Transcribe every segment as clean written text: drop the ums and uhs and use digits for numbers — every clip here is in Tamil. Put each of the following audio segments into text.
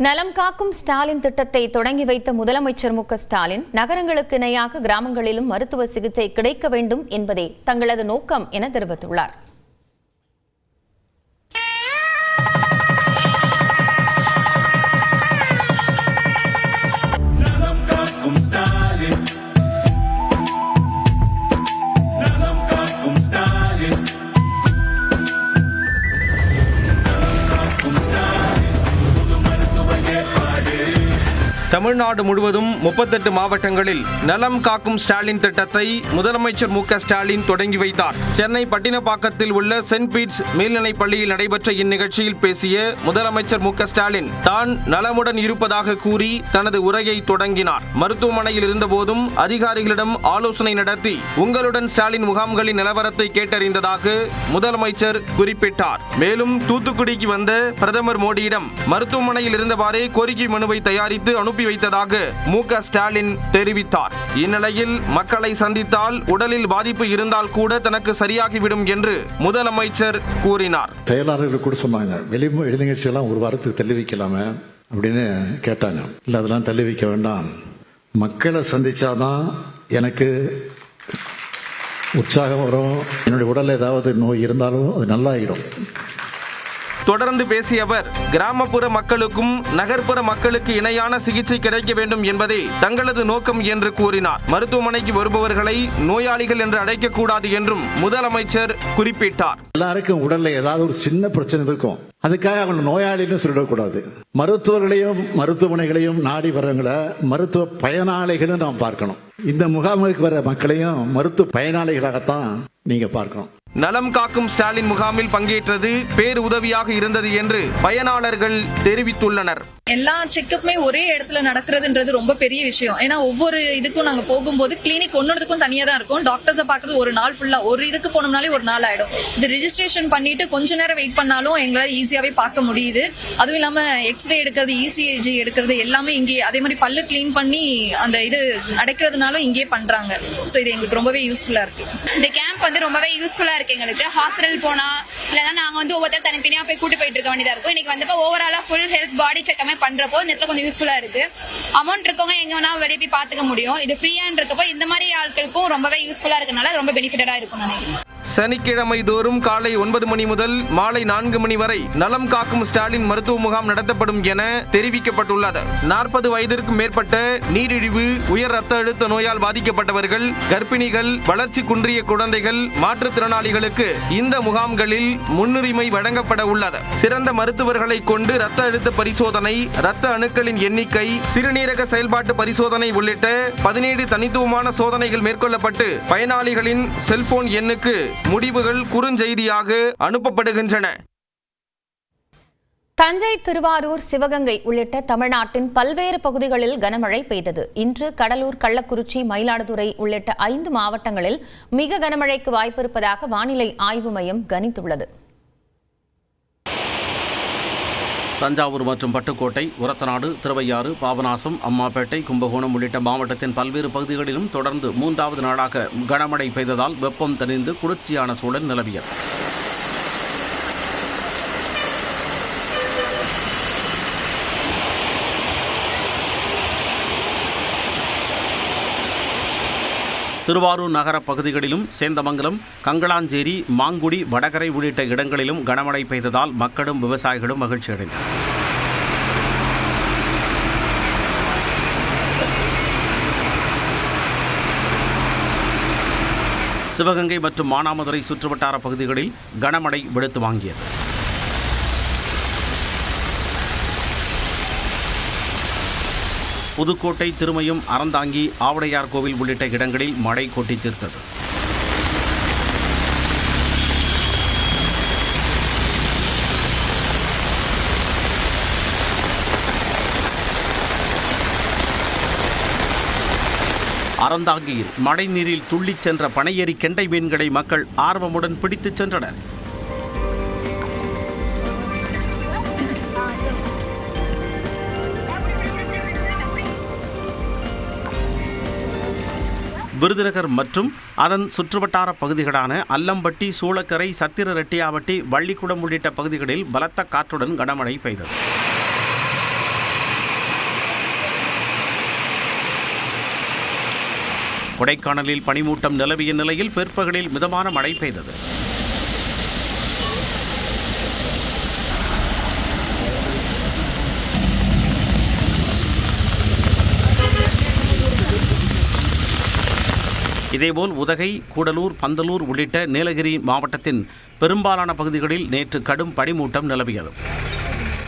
நலம் காக்கும் ஸ்டாலின் திட்டத்தை தொடங்கி வைத்த முதலமைச்சர் மு க ஸ்டாலின் நகரங்களுக்கு இணையாக கிராமங்களிலும் மருத்துவ சிகிச்சை கிடைக்க வேண்டும் என்பதே தங்களது நோக்கம் என தெரிவித்துள்ளார். தமிழ்நாடு முழுவதும் 38 மாவட்டங்களில் நலம் காக்கும் ஸ்டாலின் திட்டத்தை முதலமைச்சர் மு க ஸ்டாலின் தொடங்கி வைத்தார். சென்னை பட்டினப்பாக்கத்தில் உள்ள சென்ட் பீட்ஸ் மேல்நிலைப் பள்ளியில் நடைபெற்ற இந்நிகழ்ச்சியில் பேசிய முதலமைச்சர் மு க ஸ்டாலின் தான் நலமுடன் இருப்பதாக கூறி தனது உரையை தொடங்கினார். மருத்துவமனையில் இருந்தபோதும் அதிகாரிகளிடம் ஆலோசனை நடத்தி உங்களுடன் ஸ்டாலின் முகாம்களின் நிலவரத்தை கேட்டறிந்ததாக முதலமைச்சர் குறிப்பிட்டார். மேலும் தூத்துக்குடிக்கு வந்த பிரதமர் மோடியிடம் மருத்துவமனையில் இருந்தவாறே கோரிக்கை மனுவை தயாரித்து அனுப்பி வைத்ததாக மு க ஸ்டாலின் தெரிவித்தார். இந்நிலையில் மக்களை சந்தித்தால் உடலில் பாதிப்பு இருந்தால் கூட தனக்கு சரியாகிவிடும் என்று முதலமைச்சர் கூறினார். செயலாளர்கள் கூட சொன்னாங்க, வெளி நிகழ்ச்சியெல்லாம் ஒரு வாரத்துக்கு தள்ளி வைக்கலாமே அப்படின்னு கேட்டாங்க. இல்லை, அதெல்லாம் தள்ளி வைக்க வேண்டாம், மக்களை சந்திச்சாதான் எனக்கு உற்சாகம் வரும், என்னுடைய உடலில் ஏதாவது நோய் இருந்தாலும் அது நல்லாயிடும். தொடர்ந்து பேசிய அவர் கிராமப்புற மக்களுக்கும் நகர்ப்புற மக்களுக்கு இணையான சிகிச்சை கிடைக்க வேண்டும் என்பதே தங்களது நோக்கம் என்று கூறினார். மருத்துவமனைக்கு வருபவர்களை நோயாளிகள் என்று அழைக்கக்கூடாது என்றும் முதலமைச்சர் குறிப்பிட்டார். எல்லாருக்கும் உடல்ல ஏதாவது ஒரு சின்ன பிரச்சனை இருக்கும், அதுக்காக அவங்க நோயாளின்னு சொல்லிடக்கூடாது. மருத்துவர்களையும் மருத்துவமனைகளையும் நாடி வரவங்களை மருத்துவ பயனாளிகளும் நாம் பார்க்கணும். இந்த முகாமுக்கு வர மக்களையும் மருத்துவ பயனாளிகளாகத்தான் நீங்க பார்க்கணும். நலம் காக்கும் ஸ்டாலின் முகாமில் பங்கேற்றது பேரு உதவியாக இருந்தது என்று பயனாளர்கள் தெரிவித்துள்ளனர். எல்லா செக்கப்புமே ஒரே இடத்துல நடக்கிறதுன்றது ரொம்ப பெரிய விஷயம். ஏன்னா ஒவ்வொரு இதுக்கும் நாங்க போகும்போது கிளினிக் ஒன்னொருக்கும் தனியா தான் இருக்கும். டாக்டர்ஸை பார்க்கறது ஒரு நாள் ஃபுல்லா, ஒரு இதுக்கு போனோம்னாலே ஒரு நாள் ஆயிடும். இது ரெஜிஸ்ட்ரேஷன் பண்ணிட்டு கொஞ்ச நேரம் வெயிட் பண்ணாலும் எங்களால் ஈஸியாவே பார்க்க முடியுது. அதுவும் இல்லாம எக்ஸ்ரே எடுக்கிறது, இசிஜி எடுக்கிறது எல்லாமே இங்கே, அதே மாதிரி பல்லு கிளீன் பண்ணி அந்த இது அடைக்கிறதுனாலும் இங்கே பண்றாங்க. ஸோ இது எங்களுக்கு ரொம்பவே யூஸ்ஃபுல்லா இருக்கு. இந்த கேம்ப் வந்து ரொம்பவே யூஸ்ஃபுல்லா இருக்கு எங்களுக்கு. ஹாஸ்பிட்டல் போனா இல்லைன்னா நாங்க வந்து ஒவ்வொருத்தர் தனித்தனியா போய் கூட்டு போயிட்டு இருக்க வேண்டியதா இருக்கும். இன்னைக்கு வந்து ஓவராலா ஃபுல் ஹெல்த் பாடி செக்கமே பண்றப்போ இந்த இடத்துல கொஞ்சம் யூஸ்ஃபுல்லா இருக்கு. அமௌண்ட் இருக்கவங்க எங்க வேணா வெளியே போய் பாத்துக்க முடியும். இது ஃப்ரீயான் இருக்கப்போ இந்த மாதிரி ஆட்களுக்கும் ரொம்பவே யூஸ்ஃபுல்லா இருக்கனால ரொம்ப பெனிஃபிட்டடா இருக்கும் நினைக்கிறேன். சனிக்கிழமை தோறும் காலை 9 மணி முதல் மாலை 4 மணி வரை நலம் காக்கும் ஸ்டாலின் மருத்துவ முகாம் நடத்தப்படும் என தெரிவிக்கப்பட்டுள்ளது. 40 வயதிற்கு மேற்பட்ட நீரிழிவு, உயர் ரத்த அழுத்த நோயால் பாதிக்கப்பட்டவர்கள், கர்ப்பிணிகள், வளர்ச்சி குன்றிய குழந்தைகள், மாற்றுத்திறனாளிகளுக்கு இந்த முகாம்களில் முன்னுரிமை வழங்கப்பட உள்ளது. சிறந்த மருத்துவர்களை கொண்டு ரத்த அழுத்த பரிசோதனை, ரத்த அணுக்களின் எண்ணிக்கை, சிறுநீரக செயல்பாட்டு பரிசோதனை உள்ளிட்ட 17 தனித்துவமான சோதனைகள் மேற்கொள்ளப்பட்டு பயனாளிகளின் செல்போன் எண்ணுக்கு முடிவுகள் குறுஞ்செய்தியாக அனுப்பப்படுகின்றன. தஞ்சை, திருவாரூர், சிவகங்கை உள்ளிட்ட தமிழ்நாட்டின் பல்வேறு பகுதிகளில் கனமழை பெய்தது. இன்று கடலூர், கள்ளக்குறிச்சி, மயிலாடுதுறை உள்ளிட்ட 5 மாவட்டங்களில் மிக கனமழைக்கு வாய்ப்பிருப்பதாக வானிலை ஆய்வு மையம் கணித்துள்ளது. தஞ்சாவூர் மற்றும் பட்டுக்கோட்டை, உரத்தநாடு, திருவையாறு, பாபநாசம், அம்மாப்பேட்டை, கும்பகோணம் உள்ளிட்ட மாவட்டத்தின் பல்வேறு பகுதிகளிலும் தொடர்ந்து 3வது நாளாக கனமழை பெய்ததால் வெப்பம் தணிந்து குளிர்ச்சியான சூழல் நிலவியது. திருவாரூர் நகர பகுதிகளிலும் சேந்தமங்கலம், கங்களாஞ்சேரி, மாங்குடி, வடகரை உள்ளிட்ட இடங்களிலும் கனமழை பெய்ததால் மக்களும் விவசாயிகளும் மகிழ்ச்சி அடைந்தனர். சிவகங்கை மற்றும் மானாமதுரை சுற்றுவட்டார பகுதிகளில் கனமழை வெளுத்து வாங்கியது. புதுக்கோட்டை, திருமயம், அறந்தாங்கி, ஆவடையார் கோவில் உள்ளிட்ட இடங்களில் மழை கொட்டி தீர்த்தது. அறந்தாங்கியில் மழை நீரில் துள்ளிச் சென்ற பனையேறி கெண்டை மீன்களை மக்கள் ஆர்வமுடன் பிடித்துச் சென்றனர். விருதுநகர் மற்றும் அதன் சுற்றுவட்டார பகுதிகளான அல்லம்பட்டி, சூளக்கரை, சத்திர ரெட்டியாவட்டி, வள்ளிக்குடம் உள்ளிட்ட பகுதிகளில் பலத்த காற்றுடன் கனமழை பெய்தது. கொடைக்கானலில் பனிமூட்டம் நிலவிய நிலையில் பிற்பகலில் மிதமான மழை பெய்தது. இதேபோல் உதகை, கூடலூர், பந்தலூர் உள்ளிட்ட நீலகிரி மாவட்டத்தின் பெரும்பாலான பகுதிகளில் நேற்று கடும் பனிமூட்டம் நிலவியது.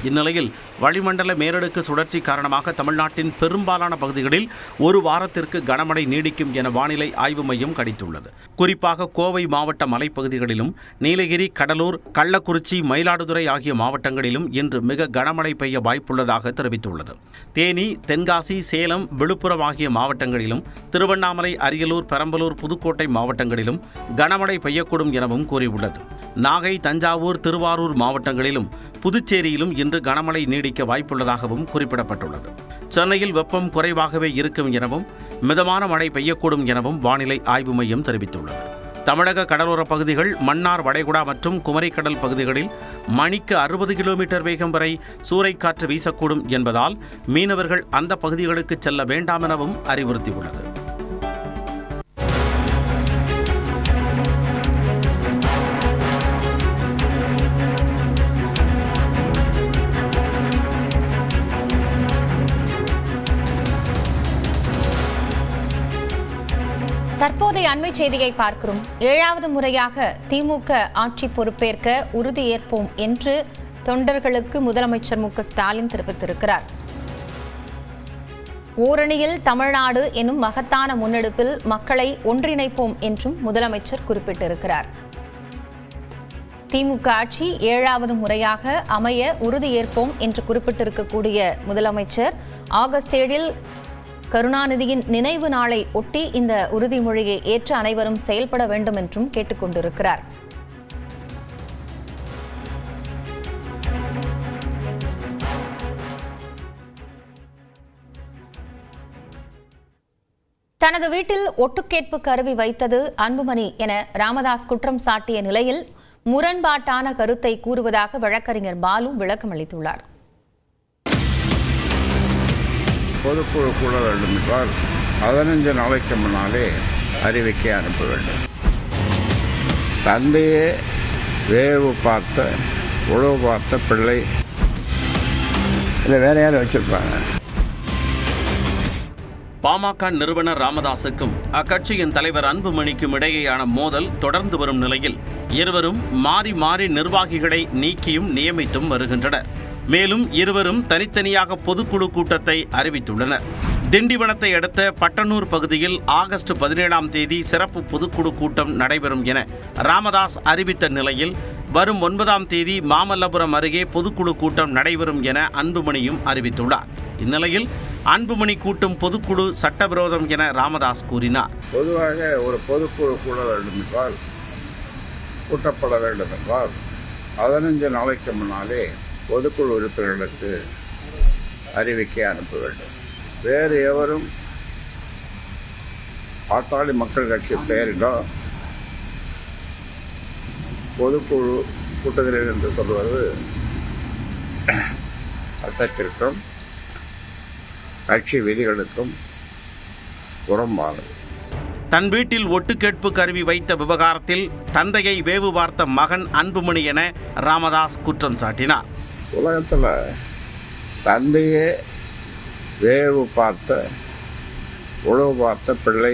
இந்நிலையில் வளிமண்டல மேலடுக்கு சுழற்சி காரணமாக தமிழ்நாட்டின் பெரும்பாலான பகுதிகளில் ஒரு வாரத்திற்கு கனமழை நீடிக்கும் என வானிலை ஆய்வு மையம் கணித்துள்ளது. குறிப்பாக கோவை மாவட்ட மலைப்பகுதிகளிலும் நீலகிரி, கடலூர், கள்ளக்குறிச்சி, மயிலாடுதுறை ஆகிய மாவட்டங்களிலும் இன்று மிக கனமழை பெய்ய வாய்ப்புள்ளதாக தெரிவித்துள்ளது. தேனி, தென்காசி, சேலம், விழுப்புரம் ஆகிய மாவட்டங்களிலும், திருவண்ணாமலை, அரியலூர், பெரம்பலூர், புதுக்கோட்டை மாவட்டங்களிலும் கனமழை பெய்யக்கூடும் எனவும் கூறியுள்ளது. நாகை, தஞ்சாவூர், திருவாரூர் மாவட்டங்களிலும் புதுச்சேரியிலும் இன்று கனமழை நீடிக்க வாய்ப்புள்ளதாகவும் குறிப்பிடப்பட்டுள்ளது. சென்னையில் வெப்பம் குறைவாகவே இருக்கும் எனவும் மிதமான மழை பெய்யக்கூடும் எனவும் வானிலை ஆய்வு மையம் தெரிவித்துள்ளது. தமிழக கடலோரப் பகுதிகள், மன்னார் வளைகுடா மற்றும் குமரிக்கடல் பகுதிகளில் மணிக்கு 60 கிலோமீட்டர் வேகம் வரை சூறைக்காற்று வீசக்கூடும் என்பதால் மீனவர்கள் அந்த பகுதிகளுக்கு செல்ல வேண்டாம் எனவும் அறிவுறுத்தியுள்ளது. தற்போதைய அண்மை செய்தியை பார்க்கிறோம். 7வது முறையாக திமுக ஆட்சி பொறுப்பேற்க உறுதியேற்போம் என்று தொண்டர்களுக்கு முதலமைச்சர் மு.க.ஸ்டாலின் தெரிவித்திருக்கிறார். ஓரணியில் தமிழ்நாடு எனும் மகத்தான முன்னெடுப்பில் மக்களை ஒன்றிணைப்போம் என்றும் முதலமைச்சர் குறிப்பிட்டிருக்கிறார். திமுக ஆட்சி 7வது முறையாக அமைய உறுதியேற்போம் என்று குறிப்பிட்டிருக்கக்கூடிய முதலமைச்சர் ஆகஸ்ட் 7 கருணாநிதியின் நினைவு நாளை ஒட்டி இந்த உறுதிமொழியை ஏற்று அனைவரும் செயல்பட வேண்டும் என்றும் கேட்டுக் கொண்டிருக்கிறார். தனது வீட்டில் ஒட்டுக்கேட்பு கருவி வைத்தது அன்புமணி என ராமதாஸ் குற்றம் சாட்டிய நிலையில் முரண்பாட்டான கருத்தை கூறுவதாக வழக்கறிஞர் பாலு விளக்கம் அளித்துள்ளார். பொதுக்குழு கூட வேண்டும் என்றால் 15 நாளைக்கு முன்னாலே அறிவிக்கை அனுப்ப வேண்டும். தந்தையே வேவு பார்த்த உழவு பார்த்த பிள்ளை இல்லை வேற யாரும் வச்சிருப்பாங்க. பாமக நிறுவனர் ராமதாசுக்கும் அக்கட்சியின் தலைவர் அன்புமணிக்கும் இடையேயான மோதல் தொடர்ந்து வரும் நிலையில் இருவரும் மாறி மாறி நிர்வாகிகளை நீக்கியும் நியமித்தும் வருகின்றனர். மேலும் இருவரும் தனித்தனியாக பொதுக்குழு கூட்டத்தை அறிவித்துள்ளனர். திண்டிவனத்தை அடுத்த பட்டனூர் பகுதியில் ஆகஸ்ட் 17ஆம் தேதி சிறப்பு பொதுக்குழு கூட்டம் நடைபெறும் என ராமதாஸ் அறிவித்த நிலையில் வரும் 9ஆம் தேதி மாமல்லபுரம் அருகே பொதுக்குழு கூட்டம் நடைபெறும் என அன்புமணியும் அறிவித்துள்ளார். இந்நிலையில் அன்புமணி கூட்டும் பொதுக்குழு சட்டவிரோதம் என ராமதாஸ் கூறினார். பொதுவாக ஒரு பொதுக்குழு கூட வேண்டும் என்றால் கூட்டப்பட வேண்டும் என்றால் 15 நாளைக்கு முன்னாலே பொதுக்குழு உறுப்பினர்களுக்கு அறிவிக்கை அனுப்ப வேண்டும். வேறு எவரும் பாட்டாளி மக்கள் கட்சி பெயரிலோ பொதுக்குழு கூட்டத்தில் என்று சொல்வது சட்டத்திற்கும் கட்சி விதிகளுக்கும் புறம்பானது. தன் வீட்டில் ஒட்டுக்கேட்பு கருவி வைத்த விவகாரத்தில் தந்தையை வேவு பார்த்த மகன் அன்புமணி என ராமதாஸ் குற்றம் சாட்டினார். உலகத்தில் தந்தையே வேவு பார்த்த உழவு பார்த்த பிள்ளை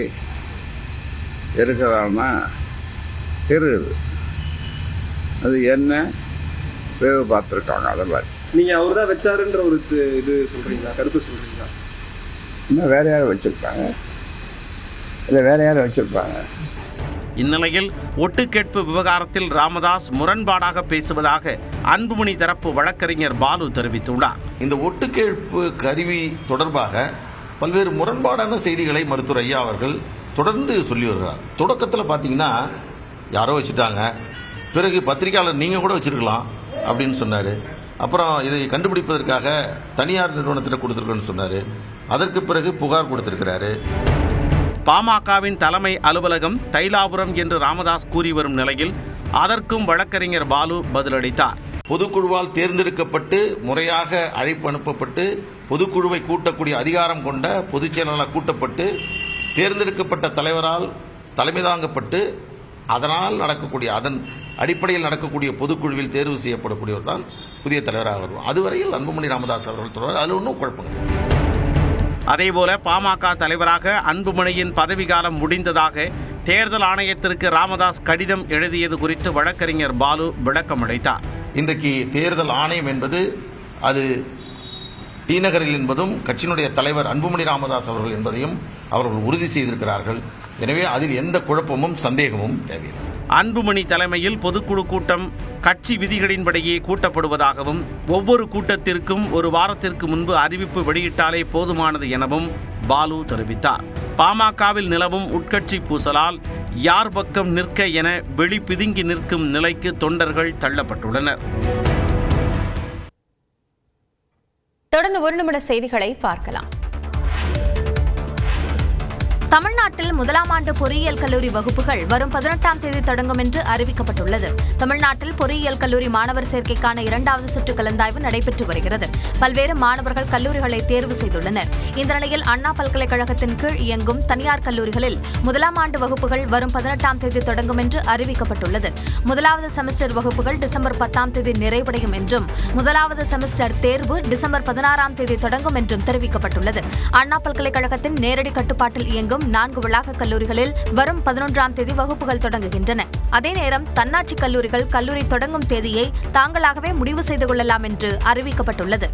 இருக்கிறதானா இருக்குது. அது என்ன வேவு பார்த்துருக்காங்க. அதை மாதிரி நீங்கள் அவர் தான் வச்சாருன்ற ஒரு இது சொல்கிறீங்களா, கருத்து சொல்கிறீங்களா? இன்னும் வேற யாரும் வச்சுருப்பாங்க, இல்லை வேற யாரும் வச்சுருப்பாங்க. இந்நிலையில் ஒட்டுக்கேட்பு விவகாரத்தில் ராமதாஸ் முரண்பாடாக பேசுவதாக அன்புமணி தரப்பு வழக்கறிஞர் பாலு தெரிவித்துள்ளார். இந்த ஒட்டுக்கேட்பு கருவி தொடர்பாக பல்வேறு முரண்பாடான செய்திகளை மருத்துவர் ஐயா அவர்கள் தொடர்ந்து சொல்லி வருகிறார். தொடக்கத்தில் பார்த்தீங்கன்னா யாரோ வச்சுட்டாங்க, பிறகு பத்திரிகையாளர் நீங்கள் கூட வச்சிருக்கலாம் அப்படின்னு சொன்னார். அப்புறம் இதை கண்டுபிடிப்பதற்காக தனியார் நிறுவனத்தில் கொடுத்துருக்கோன்னு சொன்னார். அதற்கு பிறகு புகார் கொடுத்திருக்கிறாரு. பாமகவின் தலைமை அலுவலகம் தைலாபுரம் என்று ராமதாஸ் கூறி வரும் நிலையில் அதற்கும் வழக்கறிஞர் பாலு பதிலளித்தார். பொதுக்குழுவால் தேர்ந்தெடுக்கப்பட்டு முறையாக அழைப்பு அனுப்பப்பட்டு பொதுக்குழுவை கூட்டக்கூடிய அதிகாரம் கொண்ட பொதுச் செயலாளர் கூட்டப்பட்டு தேர்ந்தெடுக்கப்பட்ட தலைவரால் தலைமை தாங்கப்பட்டு அதன் அடிப்படையில் நடக்கக்கூடிய பொதுக்குழுவில் தேர்வு செய்யப்படக்கூடியவர் தான் புதிய தலைவராக வருவார். அதுவரையில் அன்புமணி ராமதாஸ் அவர்கள் தொடர்வார். அதில் ஒன்றும் குழப்பம் கிடையாது. அதேபோல பாமக தலைவராக அன்புமணியின் பதவிக்காலம் முடிந்ததாக தேர்தல் ஆணையத்திற்கு ராமதாஸ் கடிதம் எழுதியது குறித்து வழக்கறிஞர் பாலு விளக்கம் அளித்தார். இன்றைக்கு தேர்தல் ஆணையம் என்பது அது டி நகரில் என்பதும் கட்சியினுடைய தலைவர் அன்புமணி ராமதாஸ் அவர்கள் என்பதையும் அவர்கள் உறுதி செய்திருக்கிறார்கள். எனவே அதில் எந்த குழப்பமும் சந்தேகமும் தேவையில்லை. அன்புமணி தலைமையில் பொதுக்குழு கூட்டம் கட்சி விதிகளின்படியே கூட்டப்படுவதாகவும் ஒவ்வொரு கூட்டத்திற்கும் ஒரு வாரத்திற்கு முன்பு அறிவிப்பு வெளியிட்டாலே போதுமானது எனவும் பாலு தெரிவித்தார். பாமகவில் நிலவும் உட்கட்சி பூசலால் யார் பக்கம் நிற்க என வெளி பிதுங்கி நிற்கும் நிலைக்கு தொண்டர்கள் தள்ளப்பட்டுள்ளனர். தொடர்ந்து 1 நிமிட செய்திகளை பார்க்கலாம். தமிழ்நாட்டில் முதலாம் ஆண்டு பொறியியல் கல்லூரி வகுப்புகள் வரும் 18ஆம் தேதி தொடங்கும் என்று அறிவிக்கப்பட்டுள்ளது. தமிழ்நாட்டில் பொறியியல் கல்லூரி மாணவர் சேர்க்கைக்கான 2வது சுற்று கலந்தாய்வு நடைபெற்று வருகிறது. பல்வேறு மாணவர்கள் கல்லூரிகளை தேர்வு செய்துள்ளனர். இந்த நிலையில் அண்ணா பல்கலைக்கழகத்தின் கீழ் இயங்கும் தனியார் கல்லூரிகளில் முதலாம் ஆண்டு வகுப்புகள் வரும் 18ஆம் தேதி தொடங்கும் என்று அறிவிக்கப்பட்டுள்ளது. முதலாவது செமஸ்டர் வகுப்புகள் டிசம்பர் 10ஆம் தேதி நிறைவடையும் என்றும் முதலாவது செமஸ்டர் தேர்வு டிசம்பர் 16ஆம் தேதி தொடங்கும் என்றும் தெரிவிக்கப்பட்டுள்ளது. அண்ணா பல்கலைக்கழகத்தின் நேரடி கட்டுப்பாட்டில் இயங்கும் 4 வளாக கல்லூரிகளில் வரும் 11ஆம் தேதி வகுப்புகள் தொடங்குகின்றன. அதே நேரம் தன்னாட்சி கல்லூரிகள் கல்லூரி தொடங்கும் தேதியை தாங்களாகவே முடிவு செய்து கொள்ளலாம் என்று அறிவிக்கப்பட்டுள்ளது.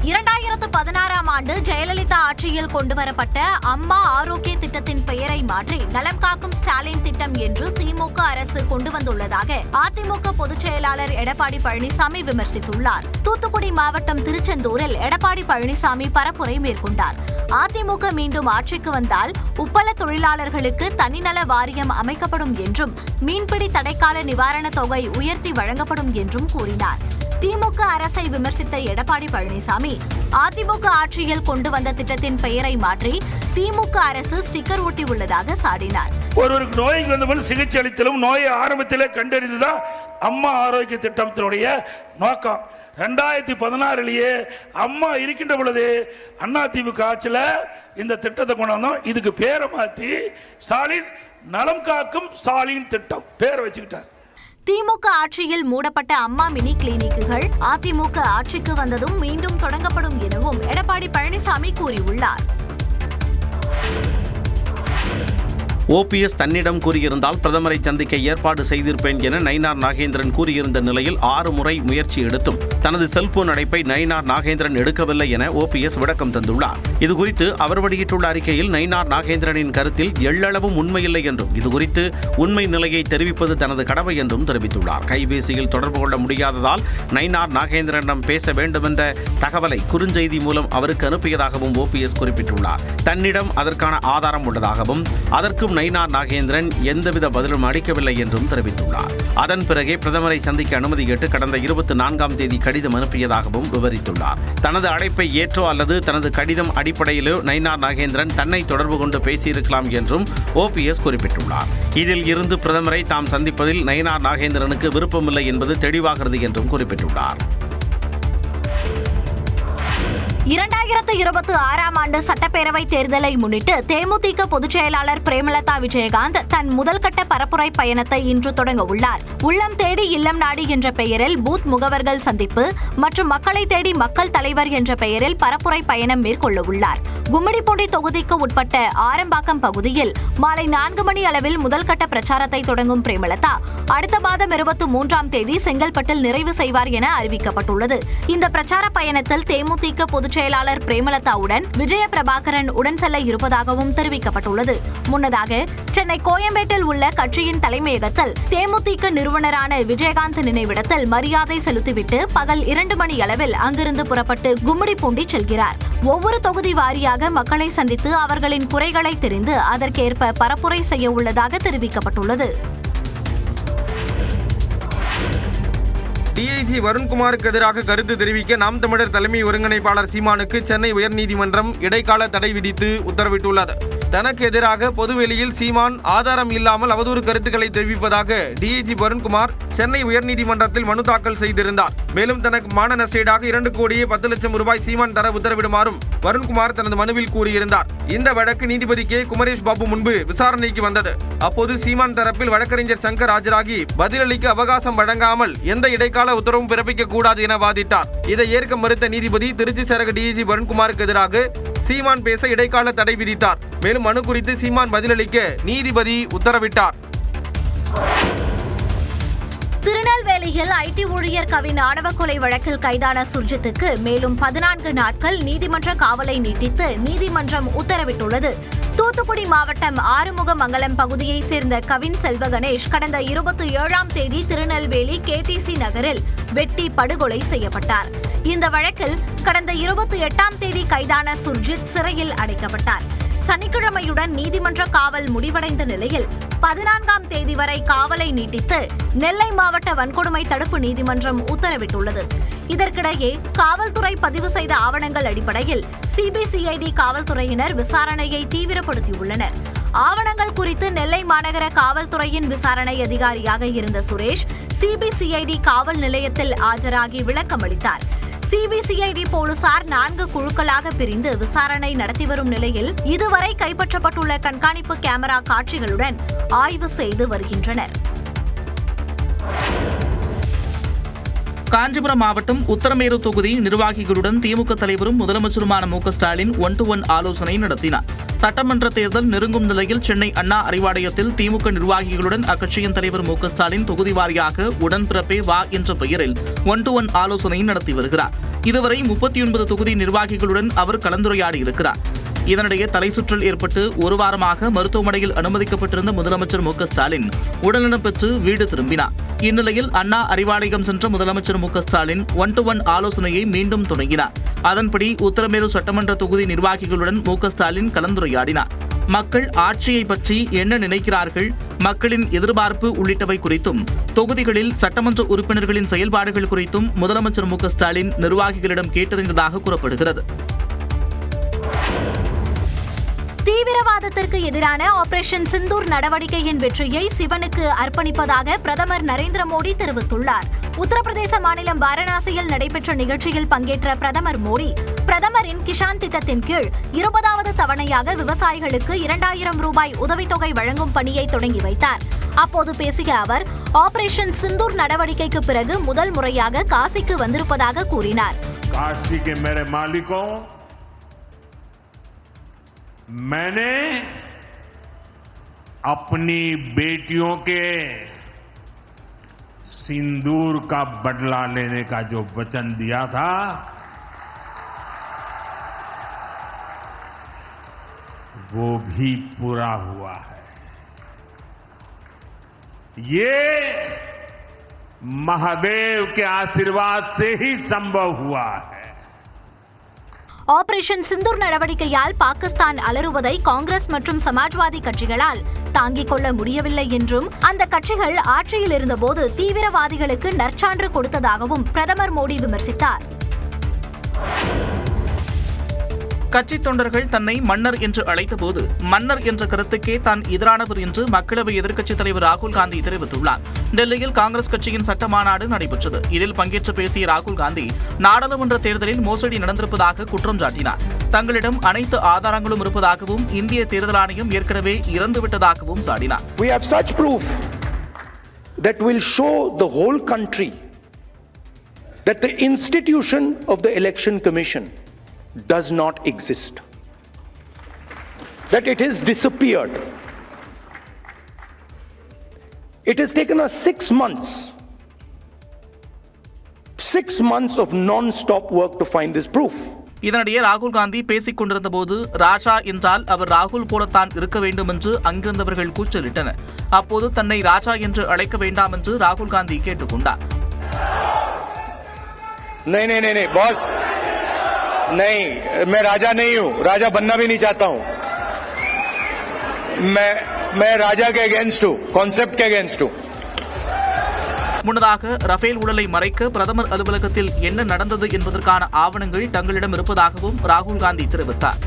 2016ஆம் ஆண்டு ஜெயலலிதா ஆட்சியில் கொண்டுவரப்பட்ட அம்மா ஆரோக்கிய திட்டத்தின் பெயரை மாற்றி நலம் காக்கும் ஸ்டாலின் திட்டம் என்று திமுக அரசு கொண்டு வந்துள்ளதாக அதிமுக பொதுச் செயலாளர் எடப்பாடி பழனிசாமி விமர்சித்துள்ளார். தூத்துக்குடி மாவட்டம் திருச்செந்தூரில் எடப்பாடி பழனிசாமி பரப்புரை மேற்கொண்டார். அதிமுக மீண்டும் ஆட்சிக்கு வந்தால் உப்பள தொழிலாளர்களுக்கு தனிநல வாரியம் அமைக்கப்படும் என்றும் மீன்பிடி தடைக்கால நிவாரண தொகை உயர்த்தி வழங்கப்படும் என்றும் கூறினார். திமுக அரசை விமர்சித்த எடப்பாடி பழனிசாமி அதிமுக ஆட்சியில் கொண்டு வந்த திட்டத்தின் பெயரை மாற்றி திமுக அரசு ஸ்டிக்கர் ஒட்டி உள்ளதாக சாடினார். ஒருவருக்கு நோய்க்கு வந்தபோது சிகிச்சை அளித்தலும் நோயை ஆரம்பத்திலே கண்டறிந்துதான் அம்மா ஆரோக்கிய திட்டத்தினுடைய நோக்கம். 2016 அம்மா இருக்கின்ற பொழுது அதிமுக ஆட்சியில் இந்த திட்டத்தை கொண்டு வந்தோம். இதுக்கு பேரை மாற்றி ஸ்டாலின் நலம் காக்கும் ஸ்டாலின் திட்டம் பேர் வச்சுக்கிட்டார். திமுக ஆட்சியில் மூடப்பட்ட அம்மா மினி கிளினிக்குகள் அதிமுக ஆட்சிக்கு வந்ததும் மீண்டும் தொடங்கப்படும் எனவும் எடப்பாடி பழனிசாமி கூறியுள்ளார். OPS தன்னிடம் கூறியிருந்தால் பிரதமரை சந்திக்க ஏற்பாடு செய்திருப்பேன் என நயினார் நாகேந்திரன் கூறியிருந்த நிலையில் 6 முறை முயற்சி எடுத்தும் தனது செல்போன் அழைப்பை நயினார் நாகேந்திரன் எடுக்கவில்லை என OPS விளக்கம் தந்துள்ளார். இதுகுறித்து அவர் வெளியிட்டுள்ள அறிக்கையில் நயினார் நாகேந்திரனின் கருத்தில் எள்ளளவும் உண்மையில்லை என்றும் இதுகுறித்து உண்மை நிலையை தெரிவிப்பது தனது கடமை என்றும் தெரிவித்துள்ளார். கைபேசியில் தொடர்பு கொள்ள முடியாததால் நயினார் நாகேந்திரனிடம் பேச வேண்டும் என்ற தகவலை குறுஞ்செய்தி மூலம் அவருக்கு அனுப்பியதாகவும் OPS குறிப்பிட்டுள்ளார். தன்னிடம் அதற்கான ஆதாரம் உள்ளதாகவும் அதற்கும் நயினார் நாகேந்திரன் எந்தவித பதிலும் அளிக்கவில்லை என்றும் தெரிவித்துள்ளார். அதன் பிறகே பிரதமரை சந்திக்க அனுமதி கேட்டு கடந்த 24ஆம் தேதி கடிதம் அனுப்பியதாகவும் விவரித்துள்ளார். தனது அழைப்பை ஏற்றோ அல்லது தனது கடிதம் அடிப்படையிலோ நயினார் நாகேந்திரன் தன்னை தொடர்பு கொண்டு பேசியிருக்கலாம் என்றும் OPS குறிப்பிட்டுள்ளார். இதில் இருந்து பிரதமரை தாம் சந்திப்பதில் நயினார் நாகேந்திரனுக்கு விருப்பமில்லை என்பது தெளிவாகிறது என்றும் குறிப்பிட்டுள்ளார். 2026ஆம் ஆண்டு சட்டப்பேரவை தேர்தலை முன்னிட்டு தேமுதிக பொதுச் செயலாளர் பிரேமலதா விஜயகாந்த் தன் முதல்கட்ட பரப்புரை பயணத்தை இன்று தொடங்க உள்ளார். உள்ளம் தேடி இல்லம் நாடி என்ற பெயரில் பூத் முகவர்கள் சந்திப்பு மற்றும் மக்களை தேடி மக்கள் தலைவர் என்ற பெயரில் பரப்புரை பயணம் மேற்கொள்ள உள்ளார். கும்மிடிப்பூண்டி தொகுதிக்கு உட்பட்ட ஆரம்பாக்கம் பகுதியில் மாலை 4 மணி அளவில் முதல்கட்ட பிரச்சாரத்தை தொடங்கும் பிரேமலதா அடுத்த மாதம் 23ஆம் தேதி செங்கல்பட்டில் நிறைவு செய்வார் என அறிவிக்கப்பட்டுள்ளது. இந்த பிரச்சார பயணத்தில் தேமுதிக பொதுச் செயலாளர் பிரேமலதாவுடன் விஜய பிரபாகரன் உடன் செல்ல இருப்பதாகவும் தெரிவிக்கப்பட்டுள்ளது. முன்னதாக சென்னை கோயம்பேட்டில் உள்ள கட்சியின் தலைமையகத்தில் தேமுதிக நிறுவனரான விஜயகாந்த் நினைவிடத்தில் மரியாதை செலுத்திவிட்டு பகல் 2 மணி அளவில் அங்கிருந்து புறப்பட்டு கும்மிடிப்பூண்டி செல்கிறார். ஒவ்வொரு தொகுதி வாரியாக மக்களை சந்தித்து அவர்களின் குறைகளை தெரிந்து அதற்கேற்ப பரப்புரை செய்ய உள்ளதாக தெரிவிக்கப்பட்டுள்ளது. டிஐஜி வருண்குமாருக்கு எதிராக கருத்து தெரிவிக்க நாம் தமிழர் தலைமை ஒருங்கிணைப்பாளர் சீமானுக்கு சென்னை உயர்நீதிமன்றம் இடைக்கால தடை விதித்து உத்தரவிட்டுள்ளது. தனக்கு எதிராக பொதுவெளியில் சீமான் ஆதாரம் இல்லாமல் அவதூறு கருத்துக்களை தெரிவிப்பதாக டிஐஜி வருண்குமார் சென்னை உயர்நீதிமன்றத்தில் மனு தாக்கல் செய்திருந்தார். மேலும் தனக்கு மான நஷ்டஈடாக 2,10,00,000 ரூபாய் சீமான் தர உத்தரவிடுமாறும் வருண்குமார் தனது மனுவில் கூறியிருந்தார். இந்த வழக்கு நீதிபதி கே குமரேஷ் பாபு முன்பு விசாரணைக்கு வந்தது. அப்போது சீமான் தரப்பில் வழக்கறிஞர் சங்கர் ஆஜராகி பதிலளிக்க அவகாசம் வழங்காமல் எந்த இடைக்கால உத்தரவும் பிறப்பிக்க கூடாது என வாதிட்டார். இதை ஏற்க மறுத்த நீதிபதி திருச்சி சரக டிஐஜி வருண்குமாருக்கு எதிராக சீமான் பேச இடைக்கால தடை விதித்தார். மேலும் மனு குறித்து சீமான் பதிலளிக்க நீதிபதி உத்தரவிட்டார். திருநெல்வேலியில் ஐடி ஊழியர் கவின் ஆணவ கொலை வழக்கில் கைதான சுர்ஜித்துக்கு மேலும் 14 நாட்கள் நீதிமன்ற காவலை நீட்டித்து நீதிமன்றம் உத்தரவிட்டுள்ளது. தூத்துக்குடி மாவட்டம் ஆறுமுகமங்கலம் பகுதியைச் சேர்ந்த கவின் செல்வ கணேஷ் கடந்த 27ஆம் தேதி திருநெல்வேலி கேடிசி நகரில் வெட்டி படுகொலை செய்யப்பட்டார். இந்த வழக்கில் கடந்த 28ஆம் தேதி கைதான சுர்ஜித் சிறையில் அடைக்கப்பட்டார். சனிக்கிழமையுடன் நீதிமன்ற காவல் முடிவடைந்த நிலையில் 14ஆம் தேதி வரை காவலை நீட்டித்து நெல்லை மாவட்ட வன்கொடுமை தடுப்பு நீதிமன்றம் உத்தரவிட்டுள்ளது. இதற்கிடையே காவல்துறை பதிவு செய்த ஆவணங்கள் அடிப்படையில் சிபிசிஐடி காவல்துறையினர் விசாரணையை தீவிரப்படுத்தியுள்ளனர். ஆவணங்கள் குறித்து நெல்லை மாநகர காவல்துறையின் விசாரணை அதிகாரியாக இருந்த சுரேஷ் சிபிசிஐடி காவல் நிலையத்தில் ஆஜராகி விளக்கம் அளித்தார். சிபிசிஐடி போலீசார் 4 குழுக்களாக பிரிந்து விசாரணை நடத்தி வரும் நிலையில் இதுவரை கைப்பற்றப்பட்டுள்ள கண்காணிப்பு கேமரா காட்சிகளுடன் ஆய்வு செய்து வருகின்றனர். காஞ்சிபுரம் மாவட்டம் உத்தரமேரு தொகுதி நிர்வாகிகளுடன் திமுக தலைவரும் முதலமைச்சருமான மு.க. ஸ்டாலின் 1-to-1 ஆலோசனை நடத்தினார். சட்டமன்ற தேர்தல் நெருங்கும் நிலையில் சென்னை அண்ணா அறிவாலயத்தில் திமுக நிர்வாகிகளுடன் அக்கட்சியின் தலைவர் மு.க. ஸ்டாலின் தொகுதி வாரியாக உடன்பிறப்பே வா என்ற பெயரில் 1-to-1 ஆலோசனை நடத்தி வருகிறார். இதுவரை 39 தொகுதி நிர்வாகிகளுடன் அவர் கலந்துரையாடி இருக்கிறார். இதனிடையே தலைசுற்றல் ஏற்பட்டு ஒரு வாரமாக மருத்துவமனையில் அனுமதிக்கப்பட்டிருந்த முதலமைச்சர் மு.க. ஸ்டாலின் உடல்நலம் பெற்று வீடு திரும்பினார். இந்நிலையில் அண்ணா அறிவாலயம் சென்ற முதலமைச்சர் மு.க. ஸ்டாலின் 1-to-1 ஆலோசனையை மீண்டும் தொடங்கினார். அதன்படி உத்தரமேரு சட்டமன்ற தொகுதி நிர்வாகிகளுடன் மு.க. ஸ்டாலின் கலந்துரையாடினார். மக்கள் ஆட்சியை பற்றி என்ன நினைக்கிறார்கள், மக்களின் எதிர்பார்ப்பு உள்ளிட்டவை குறித்தும் தொகுதிகளில் சட்டமன்ற உறுப்பினர்களின் செயல்பாடுகள் குறித்தும் முதலமைச்சர் மு.க. ஸ்டாலின் நிர்வாகிகளிடம் கேட்டறிந்ததாக கூறப்படுகிறது. தீவிரவாதத்திற்கு எதிரான ஆபரேஷன் சிந்தூர் நடவடிக்கையின் வெற்றியை சிவனுக்கு அர்ப்பணிப்பதாக பிரதமர் நரேந்திர மோடி தெரிவித்துள்ளார். உத்தரப்பிரதேச மாநிலம் வாரணாசியில் நடைபெற்ற நிகழ்ச்சியில் பங்கேற்ற பிரதமர் மோடி பிரதமரின் கிஷான் திட்டத்தின் கீழ் 20வது தவணையாக விவசாயிகளுக்கு 2000 ரூபாய் உதவித்தொகை வழங்கும் பணியை தொடங்கி வைத்தார். அப்போது பேசிய அவர் ஆபரேஷன் சிந்தூர் நடவடிக்கைக்கு பிறகு முதல் முறையாக காசிக்கு வந்திருப்பதாக கூறினார். मैंने अपनी बेटियों के सिंदूर का बदला लेने का जो वचन दिया था वो भी पूरा हुआ है. ये महादेव के आशीर्वाद से ही संभव हुआ है. ஆபரேஷன் சிந்தூர் நடவடிக்கையால் பாகிஸ்தான் அலறுவதை காங்கிரஸ் மற்றும் சமாஜ்வாதி கட்சிகளால் தாங்கிக் கொள்ள முடியவில்லை என்றும் அந்த கட்சிகள் ஆட்சியில் இருந்தபோது தீவிரவாதிகளுக்கு நற்சான்று கொடுத்ததாகவும் பிரதமர் மோடி விமர்சித்தார். கட்சி தொண்டர்கள் தன்னை மன்னர் என்று அழைத்தபோது மன்னர் என்ற கருத்துக்கே தான் எதிரானவர் என்று மக்களவை எதிர்க்கட்சித் தலைவர் ராகுல் காந்தி தெரிவித்துள்ளார். டெல்லியில் காங்கிரஸ் கட்சியின் சட்ட மாநாடு நடைபெற்றது. இதில் பங்கேற்று பேசிய ராகுல் காந்தி நாடாளுமன்ற தேர்தலில் மோசடி நடந்திருப்பதாக குற்றம் சாட்டினார். தங்களிடம் அனைத்து ஆதாரங்களும் இருப்பதாகவும் இந்திய தேர்தல் ஆணையம் ஏற்கனவே இறந்துவிட்டதாகவும் சாடினார். We have such proof that will show the whole country that the institution of the Election Commission does not exist, that it has disappeared. It has taken us 6 months of non-stop work to find this proof. இதனிடையே ராகுல் காந்தி பேசிக் கொண்டிருந்த போது ராஜா என்றால் அவர் ராகுல் போலத்தான் இருக்க வேண்டும் என்று அங்கிருந்தவர்கள் கூச்சலிட்டனர். அப்போது தன்னை ராஜா என்று அழைக்க வேண்டாம் என்று ராகுல் காந்தி கேட்டுக்கொண்டார். नहीं बॉस, नहीं, मैं राजा नहीं हूं, राजा बनना भी नहीं चाहता हूं. मैं राजा के अगेंस्ट हूं, कॉन्सेप्ट के अगेंस्ट हूं. முன்னதாக ரஃபேல் ஊழலை மறைக்க பிரதமர் அலுவலகத்தில் என்ன நடந்தது என்பதற்கான ஆவணங்கள் தங்களிடம் இருப்பதாகவும் ராகுல் காந்தி தெரிவித்தார்.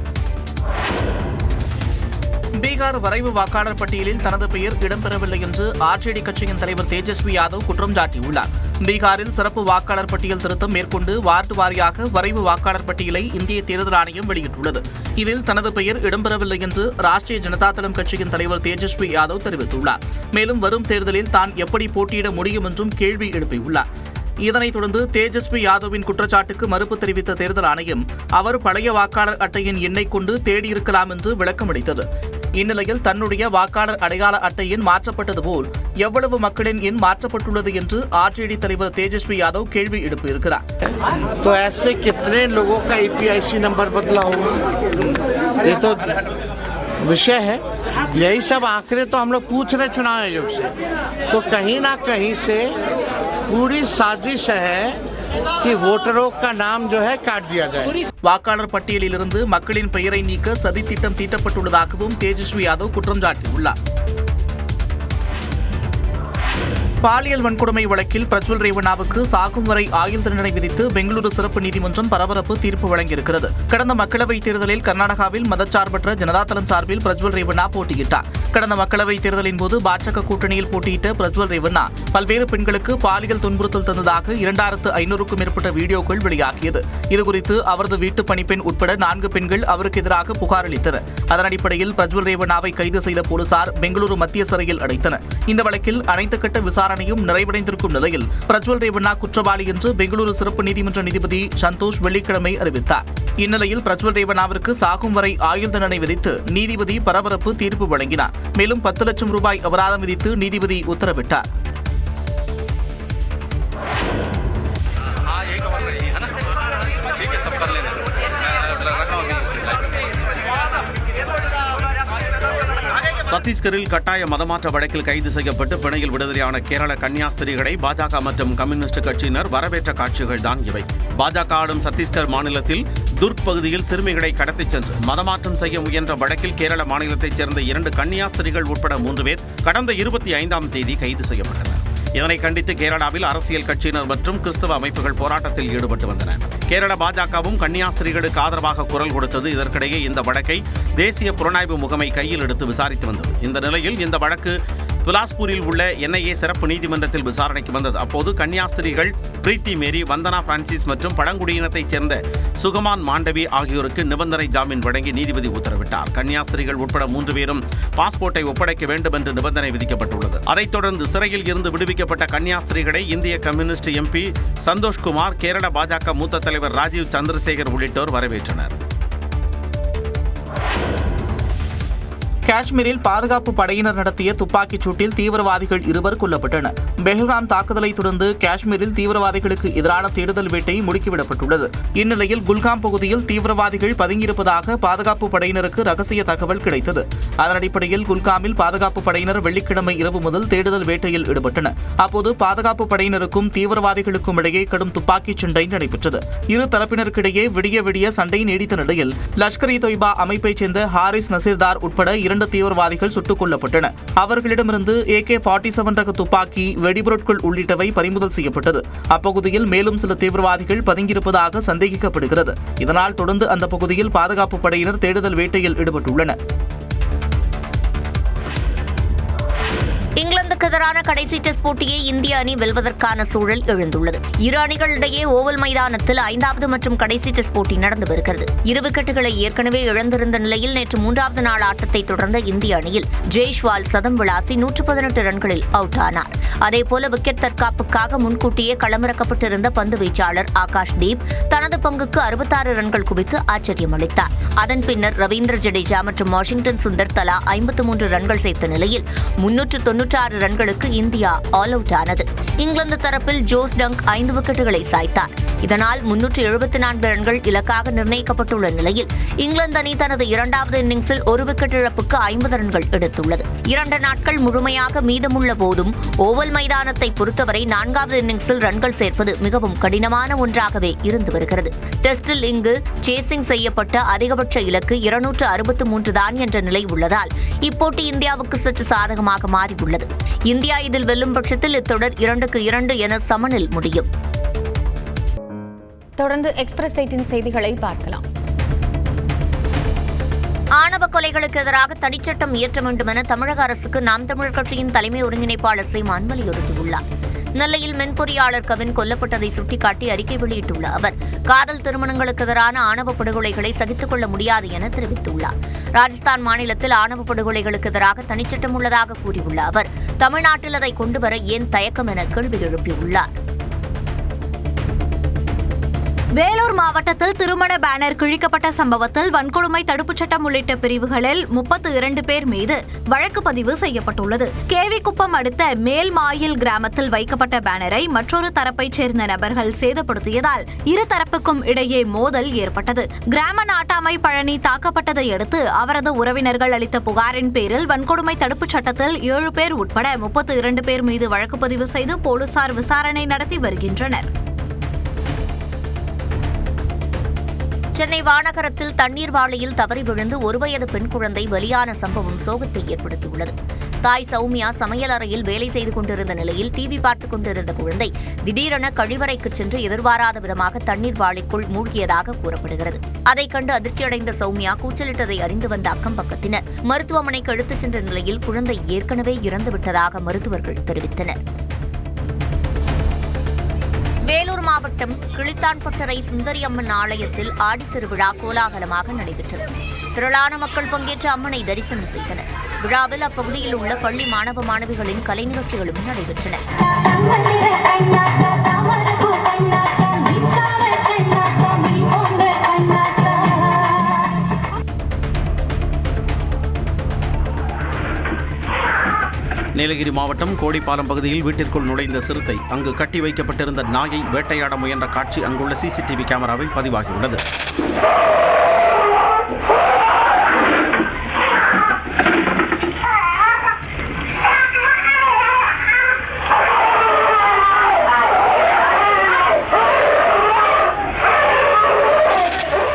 பீகார் வரைவு வாக்காளர் பட்டியலில் தனது பெயர் இடம்பெறவில்லை என்று ஆர்ஜேடி கட்சியின் தலைவர் தேஜஸ்வி யாதவ் குற்றம் சாட்டியுள்ளார். பீகாரில் சிறப்பு வாக்காளர் பட்டியல் திருத்தம் மேற்கொண்டு வார்டு வாரியாக வரைவு வாக்காளர் பட்டியலை இந்திய தேர்தல் ஆணையம் வெளியிட்டுள்ளது. இதில் தனது பெயர் இடம்பெறவில்லை என்று ராஷ்டிரிய ஜனதா தளம் கட்சியின் தலைவர் தேஜஸ்வி யாதவ் தெரிவித்துள்ளார். மேலும் வரும் தேர்தலில் தான் எப்படி போட்டியிட முடியும் என்றும் கேள்வி எழுப்பியுள்ளார். இதனைத் தொடர்ந்து தேஜஸ்வி யாதவின் குற்றச்சாட்டுக்கு மறுப்பு தெரிவித்த தேர்தல் ஆணையம் அவர் பழைய வாக்காளர் அட்டையின் எண்ணை கொண்டு தேடியிருக்கலாம் என்று விளக்கமளித்தது. இந்நிலையில் தன்னுடைய வாக்காளர் அடையாள அட்டை எண் மாற்றப்பட்டது போல் எவ்வளவு மக்களின் எண் மாற்றப்பட்டுள்ளது என்று ஆர்ஜேடி தலைவர் தேஜஸ்வி யாதவ் கேள்வி எழுப்பியிருக்கிறார். तो ऐसे कितने लोगों का APIC नंबर बदला होगा, ये तो विषय है. यही सब आंकड़े तो हम लोग पूछ रहे चुनाव आयोग से. तो कहीं ना कहीं से पूरी साजिश है कि वोटरों का नाम जो है काट दिया जाए. வாக்காளர் பட்டியலிலிருந்து மக்களின் பெயரை நீக்க சதி திட்டம் தீட்டப்பட்டுள்ளதாகவும் தேஜஸ்வி யாதவ் குற்றம் சாட்டியுள்ளார். பாலியல் வன்கொடுமை வழக்கில் பிரஜ்வல் ரேவண்ணாவுக்கு சாகும் வரை ஆயுள் தண்டனை விதித்து பெங்களூரு சிறப்பு நீதிமன்றம் பரபரப்பு தீர்ப்பு வழங்கியிருக்கிறது. கடந்த மக்களவைத் தேர்தலில் கர்நாடகாவில் மதச்சார்பற்ற ஜனதாதளம் சார்பில் பிரஜ்வல் ரேவண்ணா போட்டியிட்டார். கடந்த மக்களவைத் தேர்தலின் போது பாஜக கூட்டணியில் போட்டியிட்ட பிரஜ்வல் ரேவண்ணா பல்வேறு பெண்களுக்கு பாலியல் துன்புறுத்தல் தந்ததாக 2500க்கும் மேற்பட்ட வீடியோக்கள் வெளியாகியது. இதுகுறித்து அவரது வீட்டு பணிப்பெண் உட்பட 4 பெண்கள் அவருக்கு எதிராக புகார் அளித்தனர். அதன் அடிப்படையில் பிரஜ்வல் ரேவண்ணாவை கைது செய்த போலீசார் பெங்களூரு மத்திய சிறையில் அடைத்தனர். இந்த வழக்கில் அனைத்து கட்ட விசாரணையும் நிறைவடைந்திருக்கும் நிலையில் பிரஜ்வல் ரேவண்ணா குற்றவாளி என்று பெங்களூரு சிறப்பு நீதிமன்ற நீதிபதி சந்தோஷ் வெள்ளிக்கிழமை அறிவித்தார். இந்நிலையில் பிரஜ்வல் ரேவண்ணாவிற்கு சாகும் வரை ஆயுள் தண்டனை விதித்து நீதிபதி பரபரப்பு தீர்ப்பு வழங்கினார். மேலும் 10 லட்சம் ரூபாய் அபராதம் விதித்து நீதிபதி உத்தரவிட்டார். சத்தீஸ்கரில் கட்டாய மதமாற்ற வழக்கில் கைது செய்யப்பட்டு பிணையில் விடுதலையான கேரள கன்னியாஸ்திரிகளை பாஜக மற்றும் கம்யூனிஸ்ட் கட்சியினர் வரவேற்ற காட்சிகள் தான் இவை. பாஜக ஆளும் சத்தீஸ்கர் மாநிலத்தில் துர்க் பகுதியில் சிறுமிகளை கடத்திச் சென்று மதமாற்றம் செய்ய முயன்ற வழக்கில் கேரள மாநிலத்தைச் சேர்ந்த 2 கன்னியாஸ்திரிகள் உட்பட 3 பேர் கடந்த 25ஆம் தேதி கைது செய்யப்பட்டனர். இதனை கண்டித்து கேரளாவில் அரசியல் கட்சியினர் மற்றும் கிறிஸ்தவ அமைப்புகள் போராட்டத்தில் ஈடுபட்டு வந்தன. கேரள பாஜகவும் கன்னியாஸ்திரிகளுக்கு ஆதரவாக குரல் கொடுத்தது. இதற்கிடையே இந்த வழக்கை தேசிய புலனாய்வு முகமை கையில் எடுத்து விசாரித்து வந்தது. இந்த நிலையில் இந்த வழக்கு பிலாஸ்பூரில் உள்ள NIA சிறப்பு நீதிமன்றத்தில் விசாரணைக்கு வந்தது. அப்போது கன்னியாஸ்திரிகள் பிரீத்தி மேரி, வந்தனா பிரான்சிஸ் மற்றும் பழங்குடியினத்தைச் சேர்ந்த சுகமான் மாண்டவி ஆகியோருக்கு நிபந்தனை ஜாமீன் வழங்கி நீதிபதி உத்தரவிட்டார். கன்னியாஸ்திரிகள் உட்பட 3 பேரும் பாஸ்போர்ட்டை ஒப்படைக்க வேண்டும் என்று நிபந்தனை விதிக்கப்பட்டுள்ளது. அதைத் தொடர்ந்து சிறையில் இருந்து விடுவிக்கப்பட்ட கன்னியாஸ்திரிகளை இந்திய கம்யூனிஸ்ட் MP சந்தோஷ்குமார், கேரள பாஜக மூத்த தலைவர் ராஜீவ் சந்திரசேகர் உள்ளிட்டோர் வரவேற்றனர். காஷ்மீரில் பாதுகாப்பு படையினர் நடத்திய துப்பாக்கிச் சூட்டில் தீவிரவாதிகள் 2 கொல்லப்பட்டனர். பெஹல்காம் தாக்குதலை தொடர்ந்து காஷ்மீரில் தீவிரவாதிகளுக்கு எதிரான தேடுதல் வேட்டை முடுக்கிவிடப்பட்டுள்ளது. இந்நிலையில் குல்காம் பகுதியில் தீவிரவாதிகள் பதுங்கியிருப்பதாக பாதுகாப்பு படையினருக்கு ரகசிய தகவல் கிடைத்தது. அதன் அடிப்படையில் குல்காமில் பாதுகாப்பு படையினர் வெள்ளிக்கிழமை இரவு முதல் தேடுதல் வேட்டையில் ஈடுபட்டனர். அப்போது பாதுகாப்பு படையினருக்கும் தீவிரவாதிகளுக்கும் இடையே கடும் துப்பாக்கிச் சண்டை நடைபெற்றது. இரு தரப்பினருக்கிடையே விடிய விடிய சண்டை நீடித்த நிலையில் லஷ்கர்-இ-தொய்பா அமைப்பைச் சேர்ந்த ஹாரிஸ் நசீர்தார் உட்பட 2 தீவிரவாதிகள் சுட்டுக் கொல்லப்பட்டனர். அவர்களிடமிருந்து AK-47 ரக துப்பாக்கி, வெடிபொருட்கள் உள்ளிட்டவை பறிமுதல் செய்யப்பட்டது. அப்பகுதியில் மேலும் சில தீவிரவாதிகள் பதுங்கியிருப்பதாக சந்தேகிக்கப்படுகிறது. இதனால் தொடர்ந்து அந்த பகுதியில் பாதுகாப்பு படையினர் தேடுதல் வேட்டையில் ஈடுபட்டுள்ளனர். இங்கிலாந்துக்கு எதிரான கடைசி டெஸ்ட் போட்டியை இந்திய அணி வெல்வதற்கான சூழல் எழுந்துள்ளது. இரு அணிகளிடையே ஓவல் மைதானத்தில் 5வது மற்றும் கடைசி டெஸ்ட் போட்டி நடந்து வருகிறது. 2 விக்கெட்டுகளை ஏற்கனவே இழந்திருந்த நிலையில் நேற்று 3வது நாள் ஆட்டத்தை தொடர்ந்த இந்திய அணியில் ஜெய்ஷ்வால் சதம் விளாசி 118 ரன்களில் அவுட் ஆனார். அதேபோல விக்கெட் தற்காப்புக்காக முன்கூட்டியே களமிறக்கப்பட்டிருந்த பந்து வீச்சாளர் ஆகாஷ் தீப் தனது பங்குக்கு 66 ரன்கள் குவித்து ஆச்சரியம் அளித்தார். அதன் பின்னர் ரவீந்திர ஜடேஜா மற்றும் வாஷிங்டன் சுந்தர் தலா 53 ரன்கள் சேர்த்த நிலையில் 396 ரன்களுக்கு இந்தியா ஆல் அவுட் ஆனது. இங்கிலாந்து தரப்பில் ஜோஸ் டங்க் 5 விக்கெட்டுகளை சாய்த்தார். இதனால் 374 ரன்கள் இலக்காக நிர்ணயிக்கப்பட்டுள்ள நிலையில் இங்கிலாந்து அணி தனது 2வது இன்னிங்ஸில் 1 விக்கெட் இழப்புக்கு 50 ரன்கள் எடுத்துள்ளது. 2 நாட்கள் முழுமையாக மீதமுள்ள போதும் ஓவல் மைதானத்தை பொறுத்தவரை 4வது இன்னிங்ஸில் ரன்கள் சேர்ப்பது மிகவும் கடினமான ஒன்றாகவே இருந்து வருகிறது. டெஸ்டில் இங்கு சேசிங் செய்யப்பட்ட அதிகபட்ச இலக்கு 263 தான் என்ற நிலை உள்ளதால் இப்போட்டி இந்தியாவுக்கு சற்று சாதகமாக மாறியுள்ளது. இந்தியா இதில் வெல்லும் பட்சத்தில் இத்தொடர் 2-2 என சமனில் முடியும். தொடர்ந்து எக்ஸ்பிரஸ் 8 செய்திகளை பார்க்கலாம். ஆணவ கொலைகளுக்கு எதிராக தனிச்சட்டம் இயற்ற வேண்டும் என தமிழக அரசுக்கு நாம் தமிழர் கட்சியின் தலைமை ஒருங்கிணைப்பாளர் சீமான் வலியுறுத்தியுள்ளார். நெல்லையில் மென்பொறியாளர் கவின் கொல்லப்பட்டதை சுட்டிக்காட்டி அறிக்கை வெளியிட்டுள்ள அவர், காதல் திருமணங்களுக்கு எதிரான ஆணவ படுகொலைகளை சகித்துக் கொள்ள முடியாது என தெரிவித்துள்ளார். ராஜஸ்தான் மாநிலத்தில் ஆணவ படுகொலைகளுக்கு எதிராக தனிச்சட்டம் உள்ளதாக கூறியுள்ள அவர், தமிழ்நாட்டில் அதை கொண்டுவர ஏன் தயக்கம் என கேள்வி எழுப்பியுள்ளார். வேலூர் மாவட்டத்தில் திருமண பேனர் கிழிக்கப்பட்ட சம்பவத்தில் வன்கொடுமை தடுப்புச் சட்டம் உள்ளிட்ட பிரிவுகளில் 32 பேர் மீது வழக்கு பதிவு செய்யப்பட்டுள்ளது. கேவிக்குப்பம் அடுத்த மேல்மாயில் கிராமத்தில் வைக்கப்பட்ட பேனரை மற்றொரு தரப்பைச் சேர்ந்த நபர்கள் சேதப்படுத்தியதால் இரு தரப்புக்கும் இடையே மோதல் ஏற்பட்டது. கிராம நாட்டாமை பழனி தாக்கப்பட்டதை அடுத்து அவரது உறவினர்கள் அளித்த புகாரின் பேரில் வன்கொடுமை தடுப்புச் சட்டத்தில் 7 பேர் உட்பட 32 பேர் மீது வழக்கு பதிவு செய்து போலீசார் விசாரணை நடத்தி வருகின்றனர். சென்னை வானகரத்தில் தண்ணீர் வாளியில் தவறி விழுந்து 1 வயது பெண் குழந்தை பலியான சம்பவம் சோகத்தை ஏற்படுத்தியுள்ளது. தாய் சௌமியா சமையலறையில் வேலை செய்து கொண்டிருந்த நிலையில் டிவி பார்த்துக் கொண்டிருந்த குழந்தை திடீரென கழிவறைக்கு சென்று எதிர்பாராத விதமாக தண்ணீர் வாளிக்குள் மூழ்கியதாக கூறப்படுகிறது. அதைக் கண்டு அதிர்ச்சியடைந்த சௌமியா கூச்சலிட்டதை அறிந்து வந்த அக்கம் பக்கத்தினர் மருத்துவமனைக்கு எடுத்துச் சென்ற நிலையில் குழந்தை ஏற்கனவே இறந்துவிட்டதாக மருத்துவர்கள் தெரிவித்தனர். வேலூர் மாவட்டம் கிளித்தான்பட்டறை சுந்தரி அம்மன் ஆலயத்தில் ஆடித்திருவிழா கோலாகலமாக நடைபெற்றது. திரளான மக்கள் பங்கேற்ற அம்மனை தரிசனம் செய்தனர். விழாவில் அப்பகுதியில் உள்ள பள்ளி மாணவ மாணவிகளின் கலை நிகழ்ச்சிகளும் நடைபெற்றன. நீலகிரி மாவட்டம் கோடிப்பாலம் பகுதியில் வீட்டிற்குள் நுழைந்த சிறுத்தை அங்கு கட்டி வைக்கப்பட்டிருந்த நாயை வேட்டையாட முயன்ற காட்சி அங்குள்ள சிசிடிவி கேமராவில் பதிவாகியுள்ளது.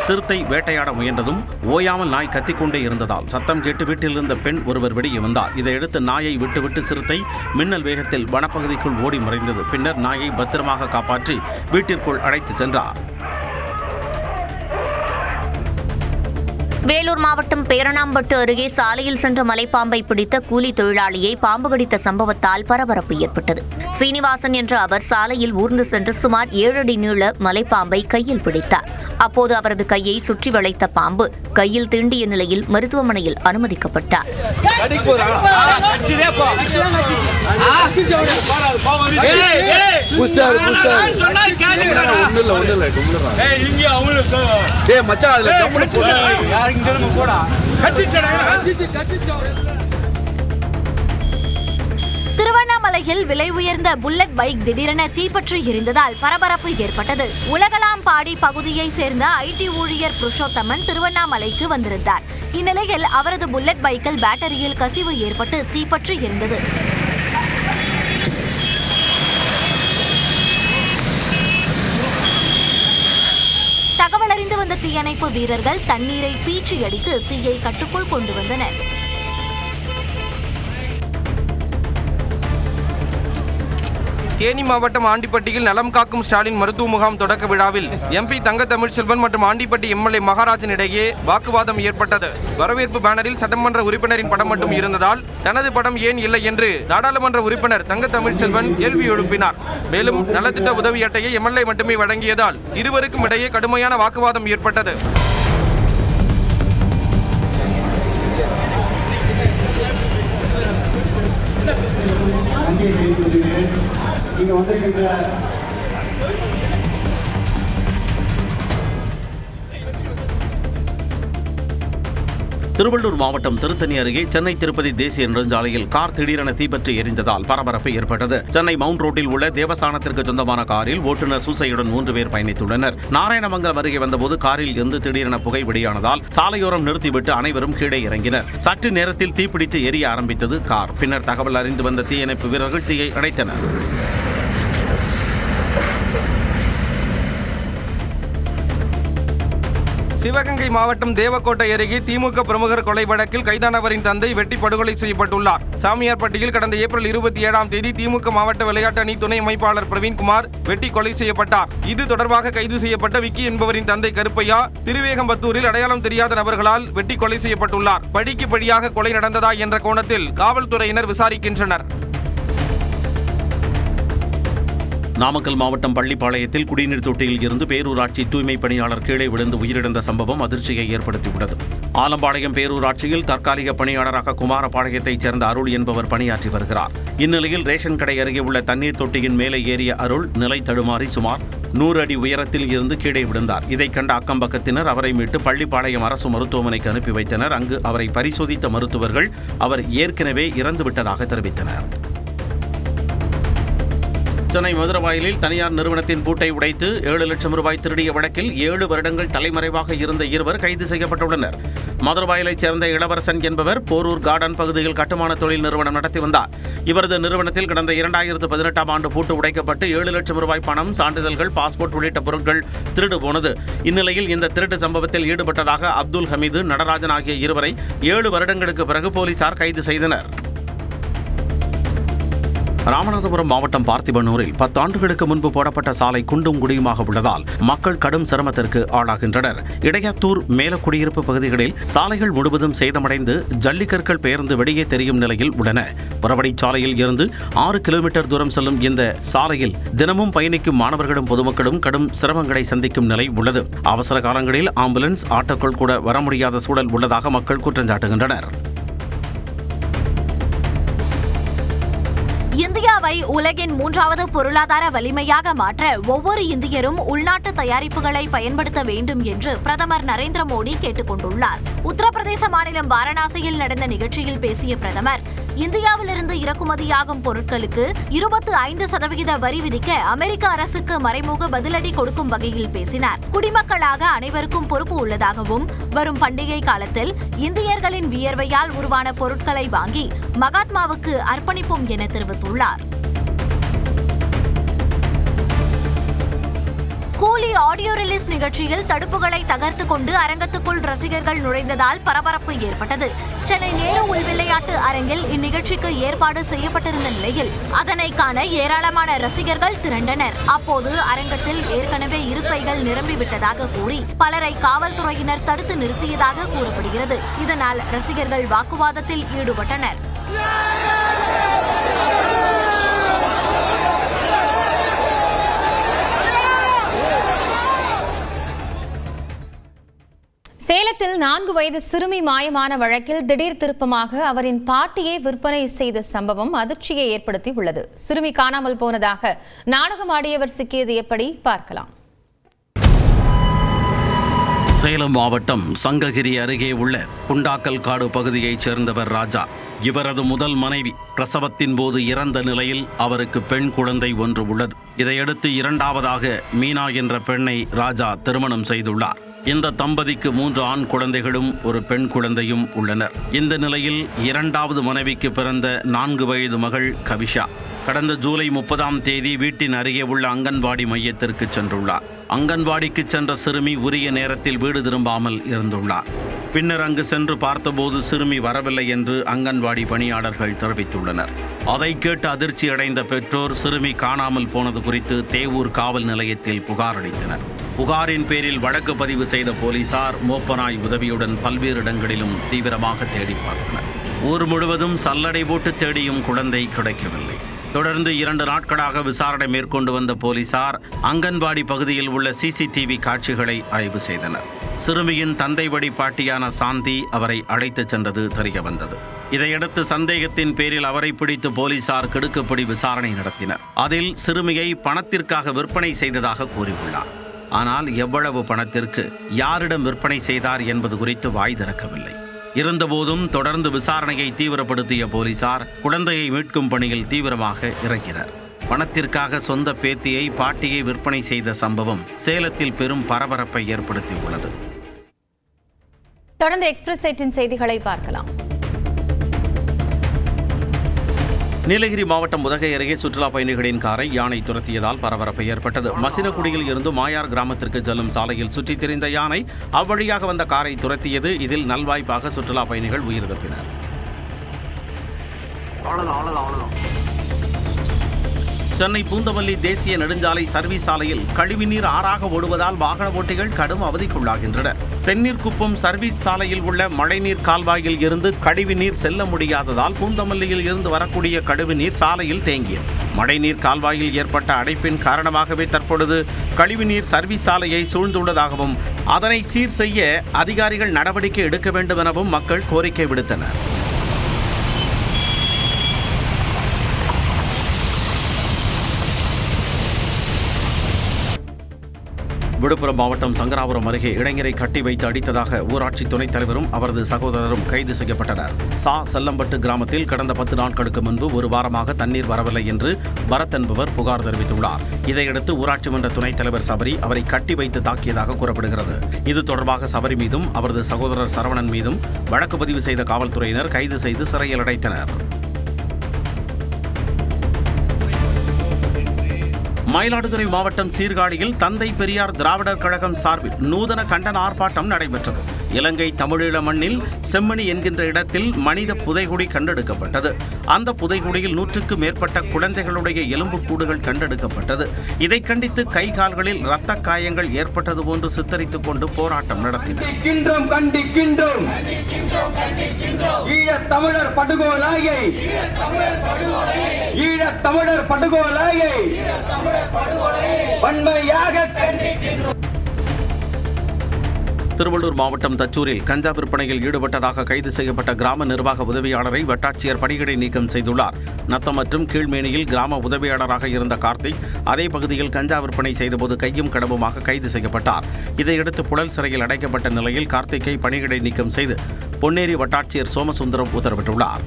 சிறுத்தை வேட்டையாட முயன்றதும் ஓயாமல் நாய் கத்திக்கொண்டே இருந்ததால் சத்தம் கேட்டு வீட்டில் இருந்த பெண் ஒருவர் வெளியே வந்தார். இதையடுத்து நாயை விட்டுவிட்டு சிறுத்தை மின்னல் வேகத்தில் வனப்பகுதிக்குள் ஓடி மறைந்தது. பின்னர் நாயை பத்திரமாக காப்பாற்றி வீட்டிற்குள் அழைத்துச் சென்றார். வேலூர் மாவட்டம் பேரணாம்பட்டு அருகே சாலையில் சென்ற மலைப்பாம்பை பிடித்த கூலி தொழிலாளியை பாம்பு கடித்த சம்பவத்தால் பரபரப்பு ஏற்பட்டது. சீனிவாசன் என்ற அவர் சாலையில் ஊர்ந்து சென்று சுமார் 7 அடி நீள மலைப்பாம்பை கையில் பிடித்தார். அப்போது அவரது கையை சுற்றி வளைத்த பாம்பு கையில் தீண்டிய நிலையில் மருத்துவமனையில் அனுமதிக்கப்பட்டார். திருவண்ணாமலையில் விலை உயர்ந்த புல்லட் பைக் திடீரென தீப்பற்றி எரிந்ததால் பரபரப்பு ஏற்பட்டது. உலகலாம்பாடி பகுதியை சேர்ந்த ஐடி ஊழியர் புருஷோத்தமன் திருவண்ணாமலைக்கு வந்திருந்தார். இந்நிலையில் அவரது புல்லட் பைக்கில் பேட்டரியில் கசிவு ஏற்பட்டு தீப்பற்றி எரிந்தது. தகவல் அறிந்து வந்த தீயணைப்பு வீரர்கள் தண்ணீரை பீச்சி அடித்து தீயை கட்டுக்குள் கொண்டு வந்தனர். தேனி மாவட்டம் ஆண்டிப்பட்டியில் நலம் காக்கும் ஸ்டாலின் மருத்துவ முகாம் தொடக்க விழாவில் எம்பி தங்க தமிழ்ச்செல்வன் மற்றும் ஆண்டிப்பட்டி எம்எல்ஏ மகாராஜன் இடையே வாக்குவாதம் ஏற்பட்டது. வரவேற்பு பேனரில் சட்டமன்ற உறுப்பினரின் படம் மட்டும் இருந்ததால் தனது படம் ஏன் இல்லை என்று நாடாளுமன்ற உறுப்பினர் தங்க தமிழ்ச்செல்வன் கேள்வி எழுப்பினார். மேலும் நலத்திட்ட உதவி அட்டையை எம்எல்ஏ மட்டுமே வழங்கியதால் இருவருக்கும் இடையே கடுமையான வாக்குவாதம் ஏற்பட்டது. திருவள்ளூர் மாவட்டம் திருத்தணி அருகே சென்னை திருப்பதி தேசிய நெடுஞ்சாலையில் கார் திடீரென தீப்பற்றி எரிந்ததால் பரபரப்பு ஏற்பட்டது. சென்னை மவுண்ட் ரோட்டில் உள்ள தேவஸ்தானத்திற்கு சொந்தமான காரில் ஓட்டுநர் சூசையுடன் 3 பேர் பயணித்துள்ளனர். நாராயணமங்கலம் அருகே வந்தபோது காரில் இருந்து திடீரென புகை வெளியானதால் சாலையோரம் நிறுத்திவிட்டு அனைவரும் கீழே இறங்கினர். சற்று நேரத்தில் தீப்பிடித்து எரிய ஆரம்பித்தது கார். பின்னர் தகவல் அறிந்து வந்த தீயணைப்பு வீரர்கள் தீயை அணைத்தனர். சிவகங்கை மாவட்டம் தேவக்கோட்டை அருகே திமுக பிரமுகர் கொலை வழக்கில் கைதானவரின் தந்தை வெட்டி படுகொலை செய்யப்பட்டுள்ளார். சாமியார்பட்டியில் கடந்த ஏப்ரல் 27ஆம் தேதி திமுக மாவட்ட விளையாட்டு அணி துணை அமைப்பாளர் பிரவீன்குமார் வெட்டி கொலை செய்யப்பட்டார். இது தொடர்பாக கைது செய்யப்பட்ட விக்கி என்பவரின் தந்தை கருப்பையா திருவேகம்பத்தூரில் அடையாளம் தெரியாத நபர்களால் வெட்டி கொலை செய்யப்பட்டுள்ளார். பழிக்கு பழியாக கொலை நடந்ததா என்ற கோணத்தில் காவல்துறையினர் விசாரிக்கின்றனர். நாமக்கல் மாவட்டம் பள்ளிப்பாளையத்தில் குடிநீர் தொட்டியில் இருந்து பேரூராட்சி தூய்மை பணியாளர் கீழே விழுந்து உயிரிழந்த சம்பவம் அதிர்ச்சியை ஏற்படுத்தியுள்ளது. ஆலம்பாளையம் பேரூராட்சியில் தற்காலிக பணியாளராக குமாரபாளையத்தைச் சேர்ந்த அருள் என்பவர் பணியாற்றி வருகிறார். இந்நிலையில் ரேஷன் கடை அருகே உள்ள தண்ணீர் தொட்டியின் மேலே ஏறிய அருள் நிலை தடுமாறி சுமார் 100 அடி உயரத்தில் இருந்து கீழே விழுந்தார். இதைக் கண்ட அக்கம்பக்கத்தினர் அவரை மீட்டு பள்ளிப்பாளையம் அரசு மருத்துவமனைக்கு அனுப்பி வைத்தனர். அங்கு அவரை பரிசோதித்த மருத்துவர்கள் அவர் ஏற்கனவே இறந்துவிட்டதாக தெரிவித்தனர். சென்னை மதுரவாயலில் தனியார் நிறுவனத்தின் பூட்டை உடைத்து 7 லட்சம் ரூபாய் திருடிய வழக்கில் 7 வருடங்கள் தலைமறைவாக இருந்த இருவர் கைது செய்யப்பட்டுள்ளனர். மதுரவாயலைச் சேர்ந்த இளவரசன் என்பவர் போரூர் கார்டன் பகுதியில் கட்டுமான தொழில் நிறுவனம் நடத்தி வந்தார். இவரது நிறுவனத்தில் கடந்த 2018ஆம் ஆண்டு பூட்டு உடைக்கப்பட்டு 7 லட்சம் ரூபாய் பணம், சான்றிதழ்கள், பாஸ்போர்ட் உள்ளிட்ட பொருட்கள் திருடு போனது. இந்நிலையில் இந்த திருட்டு சம்பவத்தில் ஈடுபட்டதாக அப்துல் ஹமீது, நடராஜன் ஆகிய இருவரை 7 வருடங்களுக்கு பிறகு போலீசார் கைது செய்தனர். ராமநாதபுரம் மாவட்டம் பார்த்திபனூரில் 10 ஆண்டுகளுக்கு முன்பு போடப்பட்ட சாலை குண்டும் குடியுமாக உள்ளதால் மக்கள் கடும் சிரமத்திற்கு ஆளாகின்றனர். இடையாத்தூர் மேலக்குடியிருப்பு பகுதிகளில் சாலைகள் முழுவதும் சேதமடைந்து ஜல்லிக்கற்கள் பெயர்ந்து வெளியே தெரியும் நிலையில் உள்ளன. புறவழிச்சாலையில் இருந்து 6 கிலோமீட்டர் தூரம் செல்லும் இந்த சாலையில் தினமும் பயணிக்கும் மாணவர்களும் பொதுமக்களும் கடும் சிரமங்களை சந்திக்கும் நிலை உள்ளது. அவசர காலங்களில் ஆம்புலன்ஸ், ஆட்டோக்கள் கூட வர முடியாத சூழல் உள்ளதாக மக்கள் குற்றம் சாட்டுகின்றனர். இந்தியாவை உலகின் 3வது பொருளாதார வலிமையாக மாற்ற ஒவ்வொரு இந்தியரும் உள்நாட்டு தயாரிப்புகளை பயன்படுத்த வேண்டும் என்று பிரதமர் நரேந்திர மோடி கேட்டுக் கொண்டுள்ளார். உத்தரப்பிரதேச மாநிலம் வாரணாசியில் நடந்த நிகழ்ச்சியில் பேசிய பிரதமர், இந்தியாவிலிருந்து இறக்குமதியாகும் பொருட்களுக்கு 25% வரி விதிக்க அமெரிக்க அரசுக்கு மறைமுக பதிலடி கொடுக்கும் வகையில் பேசினார். குடிமக்களாக அனைவருக்கும் பொறுப்பு உள்ளதாகவும் வரும் பண்டிகை காலத்தில் இந்தியர்களின் வியர்வையால் உருவான பொருட்களை வாங்கி மகாத்மாவுக்கு அர்ப்பணிப்போம் என தெரிவித்துள்ளார். கூலி ஆடியோ ரிலீஸ் நிகழ்ச்சியில் தடுப்புகளை தகர்த்து கொண்டு அரங்கத்துக்குள் ரசிகர்கள் நுழைந்ததால் பரபரப்பு ஏற்பட்டது. சென்னை நேரு உள்விளையாட்டு அரங்கில் இந்நிகழ்ச்சிக்கு ஏற்பாடு செய்யப்பட்டிருந்த நிலையில் அதனை காண ஏராளமான ரசிகர்கள் திரண்டனர். அப்போது அரங்கத்தில் ஏற்கனவே இருக்கைகள் நிரம்பிவிட்டதாக கூறி பலரை காவல்துறையினர் தடுத்து நிறுத்தியதாக கூறப்படுகிறது. இதனால் ரசிகர்கள் வாக்குவாதத்தில் ஈடுபட்டனர். சேலத்தில் 4 வயது சிறுமி மாயமான வழக்கில் திடீர் திருப்பமாக அவரின் பாட்டியை விற்பனை செய்த சம்பவம் அதிர்ச்சியை ஏற்படுத்தி உள்ளது. சிறுமி காணாமல் போனதாக நாடகமாடியவர் சிக்கியது எப்படி பார்க்கலாம். சேலம் மாவட்டம் சங்ககிரி அருகே உள்ள குண்டாக்கல் காடு பகுதியைச் சேர்ந்தவர் ராஜா. இவரது முதல் மனைவி பிரசவத்தின் போது இறந்த நிலையில் அவருக்கு பெண் குழந்தை ஒன்று உள்ளது. இதையடுத்து 2வதாக மீனா என்ற பெண்ணை ராஜா திருமணம் செய்துள்ளார். இந்த தம்பதிக்கு 3 ஆண் குழந்தைகளும் ஒரு பெண் குழந்தையும் உள்ளனர். இந்த நிலையில் 2வது மனைவிக்கு பிறந்த 4 வயது மகள் கவிஷா கடந்த ஜூலை 30ஆம் தேதி வீட்டின் அருகே உள்ள அங்கன்வாடி மையத்திற்கு சென்றுள்ளார். அங்கன்வாடிக்கு சென்ற சிறுமி உரிய நேரத்தில் வீடு திரும்பாமல் இருந்துள்ளார். பின்னர் அங்கு சென்று பார்த்தபோது சிறுமி வரவில்லை என்று அங்கன்வாடி பணியாளர்கள் தெரிவித்துள்ளனர். அதை கேட்டு அதிர்ச்சி அடைந்த பெற்றோர் சிறுமி காணாமல் போனது குறித்து தேவூர் காவல் நிலையத்தில் புகார் அளித்தனர். புகாரின் பேரில் வழக்கு பதிவு செய்த போலீசார் மோப்பநாய் உதவியுடன் பல்வேறு இடங்களிலும் தீவிரமாக தேடி பார்த்தனர். ஊர் முழுவதும் சல்லடை போட்டு தேடியும் குழந்தை கிடைக்கவில்லை. தொடர்ந்து 2 நாட்களாக விசாரணை மேற்கொண்டு வந்த போலீசார் அங்கன்வாடி பகுதியில் உள்ள சிசிடிவி காட்சிகளை ஆய்வு செய்தனர். சிறுமியின் தந்தை வழி பாட்டியான சாந்தி அவரை அழைத்துச் சென்றது தெரிய வந்தது. இதையடுத்து சந்தேகத்தின் பேரில் அவரை பிடித்து போலீசார் கிடுக்குப்பிடி விசாரணை நடத்தினர். அதில் சிறுமியை பணத்திற்காக விற்பனை செய்ததாக கூறியுள்ளார். ஆனால் எவ்வளவு பணத்திற்கு, யாரிடம் விற்பனை செய்தார் என்பது குறித்து வாய் திறக்கவில்லை. இருந்தபோதும் தொடர்ந்து விசாரணையை தீவிரப்படுத்திய போலீசார் குழந்தையை மீட்கும் பணியில் தீவிரமாக இறங்கினர். பணத்திற்காக சொந்த பேத்தியை, பாட்டியை விற்பனை செய்த சம்பவம் சேலத்தில் பெரும் பரபரப்பை ஏற்படுத்தியுள்ளது. தொடர்ந்து எக்ஸ்பிரஸ் 8 செய்திகளை பார்க்கலாம். நீலகிரி மாவட்டம் உதகை அருகே சுற்றுலா பயணிகளின் காரை யானை துரத்தியதால் பரபரப்பு ஏற்பட்டது. மசினகுடியில் இருந்து மாயார் கிராமத்திற்கு செல்லும் சாலையில் சுற்றித் திரிந்த யானை அவ்வழியாக வந்த காரை துரத்தியது. இதில் நல்வாய்ப்பாக சுற்றுலா பயணிகள் உயிர் தப்பினர். சென்னை பூந்தமல்லி தேசிய நெடுஞ்சாலை சர்வீஸ் சாலையில் கழிவுநீர் ஆறாக ஓடுவதால் வாகன ஓட்டிகள் கடும் அவதிக்குள்ளாகின்றனர். செந்நீர்குப்பம் சர்வீஸ் சாலையில் உள்ள மழைநீர் கால்வாயில் இருந்து கழிவுநீர் செல்ல முடியாததால் பூந்தமல்லியில் இருந்து வரக்கூடிய கழிவுநீர் சாலையில் தேங்கியது. மழைநீர் கால்வாயில் ஏற்பட்ட அடைப்பின் காரணமாகவே தற்பொழுது கழிவுநீர் சர்வீஸ் சாலையை சூழ்ந்துள்ளதாகவும் அதனை சீர் செய்ய அதிகாரிகள் நடவடிக்கை எடுக்க வேண்டும் எனவும் மக்கள் கோரிக்கை விடுத்தனர். விழுப்புரம் மாவட்டம் சங்கராபுரம் அருகே இளைஞரை கட்டி வைத்து அடித்ததாக ஊராட்சி துணைத் தலைவரும் அவரது சகோதரரும் கைது செய்யப்பட்டனர். செல்லம்பட்டு கிராமத்தில் கடந்த 10 நாட்களுக்கு முன்பு ஒரு வாரமாக தண்ணீர் வரவில்லை என்று பரத் என்பவர் புகார் தெரிவித்துள்ளார். இதையடுத்து ஊராட்சி மன்ற துணைத் தலைவர் சபரி அவரை கட்டி வைத்து தாக்கியதாக கூறப்படுகிறது. இது தொடர்பாக சபரி மீதும் அவரது சகோதரர் சரவணன் மீதும் வழக்கு பதிவு செய்த காவல்துறையினர் கைது செய்து சிறையில் அடைத்தனர். மயிலாடுதுறை மாவட்டம் சீர்காழியில் தந்தை பெரியார் திராவிடர் கழகம் சார்பில் நூதன கண்டன ஆர்ப்பாட்டம் நடைபெற்றது. இலங்கை தமிழீழ மண்ணில் செம்மணி என்கின்ற இடத்தில் மனித புதைகுடி கண்டெடுக்கப்பட்டது. அந்த புதைகுடியில் 100க்கும் மேற்பட்ட குழந்தைகளுடைய எலும்புக்கூடுகள் கண்டெடுக்கப்பட்டது. இதை கண்டித்து கை கால்களில் இரத்த காயங்கள் ஏற்பட்டது போன்று சித்தரித்துக் கொண்டு போராட்டம் நடத்தினர். திருவள்ளூர் மாவட்டம் தச்சூரில் கஞ்சா விற்பனையில் ஈடுபட்டதாக கைது செய்யப்பட்ட கிராம நிர்வாக உதவியாளரை வட்டாட்சியர் பணியிடை நீக்கம் செய்துள்ளார். நத்தம் மற்றும் கீழ்மேனியில் கிராம உதவியாளராக இருந்த கார்த்திக் அதே பகுதியில் கஞ்சா விற்பனை செய்தபோது கையும் கடவுமாக கைது செய்யப்பட்டார். இதையடுத்து புழல் சிறையில் அடைக்கப்பட்ட நிலையில் கார்த்திக்கை பணியிடை நீக்கம் செய்து பொன்னேரி வட்டாட்சியர் சோமசுந்தரம் உத்தரவிட்டுள்ளார்.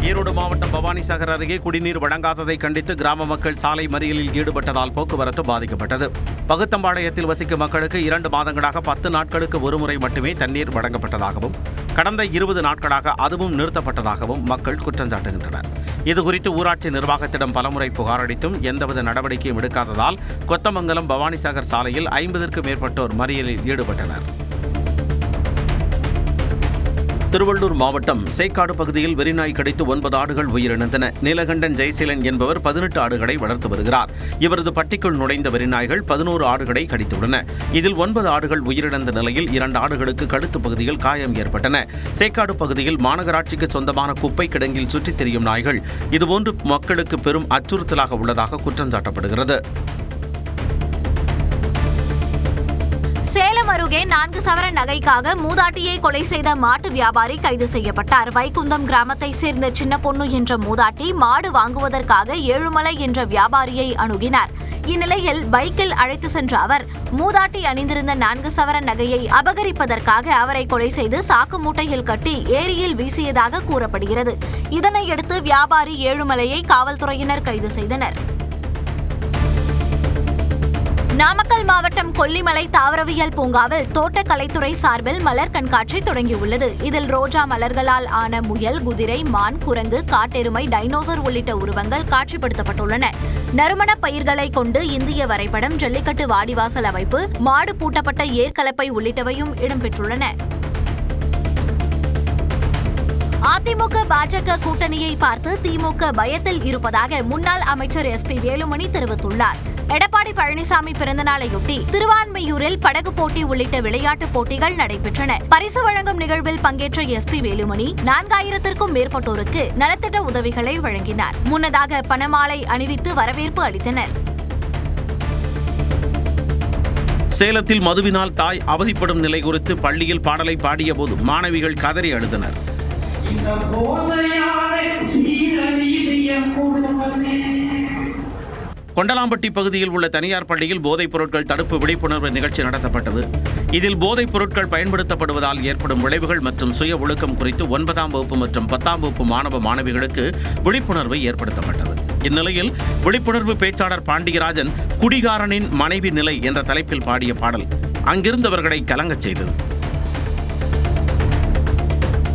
ஈரோடு மாவட்டம் பவானிசாகர் அருகே குடிநீர் வழங்காததை கண்டித்து கிராம மக்கள் சாலை மறியலில் ஈடுபட்டதால் போக்குவரத்து பாதிக்கப்பட்டது. பகுத்தம்பாளையத்தில் வசிக்கும் மக்களுக்கு 2 மாதங்களாக 10 நாட்களுக்கு ஒருமுறை மட்டுமே தண்ணீர் வழங்கப்பட்டதாகவும் கடந்த 20 நாட்களாக அதுவும் நிறுத்தப்பட்டதாகவும் மக்கள் குற்றம் சாட்டுகின்றனர். இதுகுறித்து ஊராட்சி நிர்வாகத்திடம் பலமுறை புகார் அளித்தும் எந்தவித நடவடிக்கையும் எடுக்காததால் கொத்தமங்கலம் பவானிசாகர் சாலையில் 50க்கும் மேற்பட்டோர் மறியலில் ஈடுபட்டனர். திருவள்ளூர் மாவட்டம் சேக்காடு பகுதியில் வெறிநாய் கடித்து 9 ஆடுகள் உயிரிழந்தன. நீலகண்டன் ஜெயசீலன் என்பவர் 18 ஆடுகளை வளர்த்து வருகிறார். இவரது பட்டிக்குள் நுழைந்த வெறிநாய்கள் 11 ஆடுகளை கடித்துள்ளன. இதில் 9 ஆடுகள் உயிரிழந்த நிலையில் 2 ஆடுகளுக்கு கழுத்து பகுதியில் காயம் ஏற்பட்டன. சேக்காடு பகுதியில் மாநகராட்சிக்கு சொந்தமான குப்பை கிடங்கில் சுற்றித் திரியும் நாய்கள் இதுபோன்று மக்களுக்கு பெரும் அச்சுறுத்தலாக உள்ளதாக குற்றம் சாட்டப்படுகிறது. சேலம் அருகே 4 சவரன் நகைக்காக மூதாட்டியை கொலை செய்த மாட்டு வியாபாரி கைது செய்யப்பட்டார். வைகுந்தம் கிராமத்தை சேர்ந்த சின்ன பொண்ணு என்ற மூதாட்டி மாடு வாங்குவதற்காக ஏழுமலை என்ற வியாபாரியை அணுகினார். இந்நிலையில் பைக்கில் அழைத்து சென்ற அவர் மூதாட்டி அணிந்திருந்த 4 சவரன் நகையை அபகரிப்பதற்காக அவரை கொலை செய்து சாக்கு மூட்டையில் கட்டி ஏரியில் வீசியதாக கூறப்படுகிறது. இதனையடுத்து வியாபாரி ஏழுமலையை காவல்துறையினர் கைது செய்தனர். நாமக்கல் மாவட்டம் கொல்லிமலை தாவரவியல் பூங்காவில் தோட்டக்கலைத்துறை சார்பில் மலர் கண்காட்சி தொடங்கியுள்ளது. இதில் ரோஜா மலர்களால் ஆன முயல், குதிரை, மான், குரங்கு, காட்டெருமை, டைனோசர் உள்ளிட்ட உருவங்கள் காட்சிப்படுத்தப்பட்டுள்ளன. நறுமண பயிர்களை கொண்டு இந்திய வரைபடம், ஜல்லிக்கட்டு வாடிவாசல் அமைப்பு, மாடு பூட்டப்பட்ட ஏர்கலப்பை உள்ளிட்டவையும் இடம்பெற்றுள்ளன. அதிமுக பாஜக கூட்டணியை பார்த்து திமுக பயத்தில் இருப்பதாக முன்னாள் அமைச்சர் SP வேலுமணி தெரிவித்துள்ளார். எடப்பாடி பழனிசாமி பிறந்தநாளையொட்டி திருவான்மையூரில் படகு போட்டி உள்ளிட்ட விளையாட்டுப் போட்டிகள் நடைபெற்றன. பரிசு வழங்கும் நிகழ்வில் பங்கேற்ற SP வேலுமணி 4000த்திற்கும் மேற்பட்டோருக்கு நலத்திட்ட உதவிகளை வழங்கினார். முன்னதாக பணமாலை அணிவித்து வரவேற்பு அளித்தனர். சேலத்தில் மதுவினால் தாய் அவதிப்படும் நிலை குறித்து பள்ளியில் பாடலை பாடிய போது மாணவிகள் கதறி அழுதனர். கொண்டலாம்பட்டி பகுதியில் உள்ள தனியார் பள்ளியில் போதைப் பொருட்கள் தடுப்பு விழிப்புணர்வு நிகழ்ச்சி நடத்தப்பட்டது. இதில் போதைப் பொருட்கள் பயன்படுத்தப்படுவதால் ஏற்படும் விளைவுகள் மற்றும் சுய ஒழுக்கம் குறித்து 9ஆம் வகுப்பு மற்றும் 10ஆம் வகுப்பு மாணவ மாணவிகளுக்கு விழிப்புணர்வு ஏற்படுத்தப்பட்டது. இந்நிலையில் விழிப்புணர்வு பேச்சாளர் பாண்டியராஜன் குடிகாரனின் மனைவி நிலை என்ற தலைப்பில் பாடிய பாடல் அங்கிருந்தவர்களை கலங்கச் செய்தது.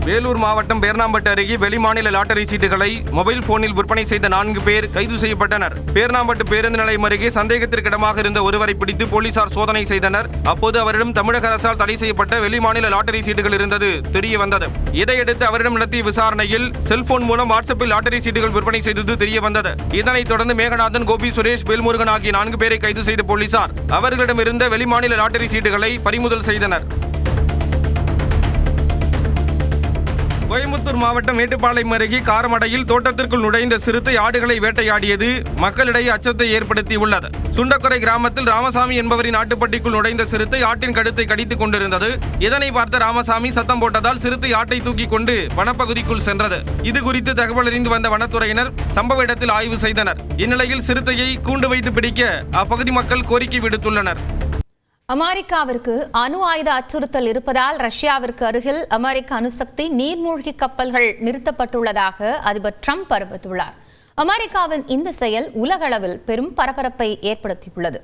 வேலூர் மாவட்டம் பேர்ணாம்பட்டு அருகே வெளிமாநில லாட்டரி சீட்டுகளை மொபைல் போனில் விற்பனை செய்த 4 பேர் கைது செய்யப்பட்டனர். பேர்ணாம்பட்டு பேருந்து நிலையம் அருகே சந்தேகத்திற்கிடமாக இருந்த ஒருவரை பிடித்து போலீசார் சோதனை செய்தனர். அப்போது அவரிடம் தமிழக அரசால் தடை செய்யப்பட்ட வெளிமாநில லாட்டரி சீட்டுகள் இருந்தது தெரிய வந்தது. இதையடுத்து அவரிடம் நடத்திய விசாரணையில் செல்போன் மூலம் வாட்ஸ்அப்பில் லாட்டரி சீட்டுகள் விற்பனை செய்தது தெரிய வந்தது. இதனைத் தொடர்ந்து மேகநாதன், கோபி, சுரேஷ், வேல்முருகன் ஆகிய 4 பேரை கைது செய்த போலீசார் அவர்களிடம் இருந்த வெளிமாநில லாட்டரி சீட்டுகளை பறிமுதல் செய்தனர். கோயம்புத்தூர் மாவட்டம் மேட்டுப்பாளையம் அருகே காரமடையில் தோட்டத்திற்குள் நுழைந்த சிறுத்தை ஆடுகளை வேட்டையாடியது மக்களிடையே அச்சத்தை ஏற்படுத்தியுள்ளது. சுண்டக்குறை கிராமத்தில் ராமசாமி என்பவரின் ஆட்டுப்பட்டிக்குள் நுழைந்த சிறுத்தை ஆட்டின் கழுத்தை கடித்துக் கொண்டிருந்தது. இதனை பார்த்த ராமசாமி சத்தம் போட்டதால் சிறுத்தை ஆட்டை தூக்கி கொண்டு வனப்பகுதிக்குள் சென்றது. இது குறித்து தகவல் அறிந்து வந்த வனத்துறையினர் சம்பவ இடத்தில் ஆய்வு செய்தனர். இந்நிலையில் சிறுத்தையை கூண்டு வைத்து பிடிக்க அப்பகுதி மக்கள் கோரிக்கை விடுத்துள்ளனர். அமெரிக்காவிற்கு அணு ஆயுத அச்சுறுத்தல் இருப்பதால் ரஷ்யாவிற்கு அருகில் அமெரிக்க அணுசக்தி நீர்மூழ்கி கப்பல்கள் நிறுத்தப்பட்டுள்ளதாக அதிபர் ட்ரம்ப் அறிவித்துள்ளார். அமெரிக்காவின் இந்த செயல் உலக அளவில் பெரும் பரபரப்பை ஏற்படுத்தியுள்ளது.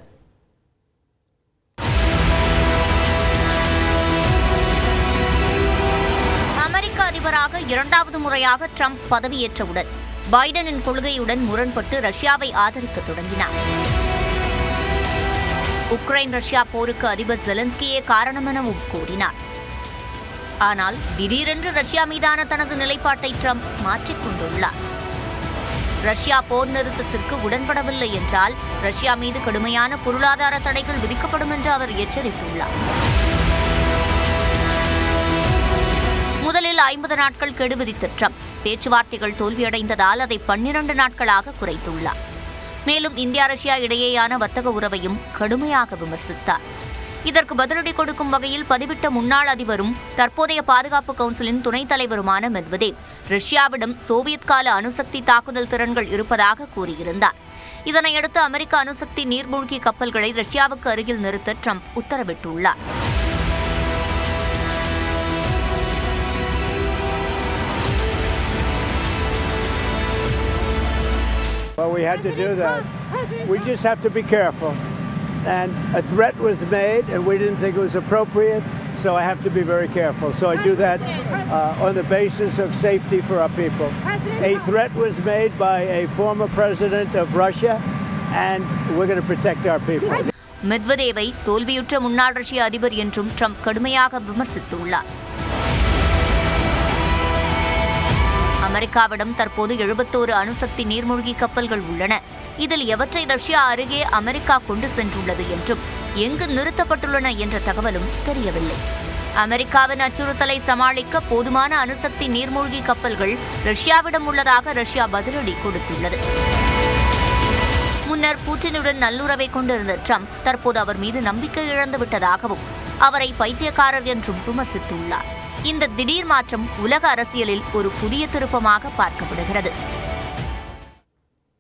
அமெரிக்க அதிபராக 2வது முறையாக ட்ரம்ப் பதவியேற்றவுடன் பைடனின் கொள்கையுடன் முரண்பட்டு ரஷ்யாவை ஆதரிக்க தொடங்கினார். உக்ரைன் ரஷ்யா போருக்கு அதிபர் ஜெலன்ஸ்கியே காரணம் எனவும் கூறினார். ஆனால் திடீரென்று ரஷ்யா மீதான தனது நிலைப்பாட்டை ட்ரம்ப் மாற்றிக்கொண்டுள்ளார். ரஷ்யா போர் நிறுத்தத்திற்கு உடன்படவில்லை என்றால் ரஷ்யா மீது கடுமையான பொருளாதார தடைகள் விதிக்கப்படும் என்று அவர் எச்சரித்துள்ளார். முதலில் 50 நாட்கள் கெடு விதித்த ட்ரம்ப் பேச்சுவார்த்தைகள் தோல்வியடைந்ததால் அதை 12 நாட்களாக குறைத்துள்ளார். மேலும் இந்தியா ரஷ்யா இடையேயான வர்த்தக உறவையும் கடுமையாக விமர்சித்தார். இதற்கு பதிலடி கொடுக்கும் வகையில் பதிவிட்ட முன்னாள் அதிபரும் தற்போதைய பாதுகாப்பு கவுன்சிலின் துணைத் தலைவருமான மெத்வதேவ் ரஷ்யாவிடம் சோவியத் கால அணுசக்தி தாக்குதல் திறன்கள் இருப்பதாக கூறியிருந்தார். இதனையடுத்து அமெரிக்க அணுசக்தி நீர்மூழ்கி கப்பல்களை ரஷ்யாவுக்கு அருகில் நிறுத்த ட்ரம்ப் உத்தரவிட்டுள்ளார். Well, we had to do that. We just have to be careful. And a threat was made, and we didn't think it was appropriate, so I have to be very careful. So I do that on the basis of safety for our people. A threat was made by a former president of Russia, and we're going to protect our people. மெத்வதேவை தோல்வியுற்ற முன்னாள் ரஷ்ய அதிபர் என்றும் ட்ரம்ப் கடுமையாக விமர்சித்துள்ளார். அமெரிக்காவிடம் தற்போது 71 அணுசக்தி நீர்மூழ்கி கப்பல்கள் உள்ளன. இதில் எவற்றை ரஷ்யா அருகே அமெரிக்கா கொண்டு சென்றுள்ளது என்றும் எங்கு நிறுத்தப்பட்டுள்ளன என்ற தகவலும் தெரியவில்லை. அமெரிக்காவின் அச்சுறுத்தலை சமாளிக்க போதுமான அணுசக்தி நீர்மூழ்கி கப்பல்கள் ரஷ்யாவிடம் உள்ளதாக ரஷ்யா பதிலடி கொடுத்துள்ளது. முன்னர் புட்டினுடன் நல்லுறவை கொண்டிருந்த ட்ரம்ப் தற்போது அவர் மீது நம்பிக்கை இழந்துவிட்டதாகவும் அவரை பைத்தியக்காரர் என்றும் விமர்சித்துள்ளார். இந்த திடீர் மாற்றம் உலக அரசியலில் ஒரு புதிய திருப்பமாக பார்க்கப்படுகிறது.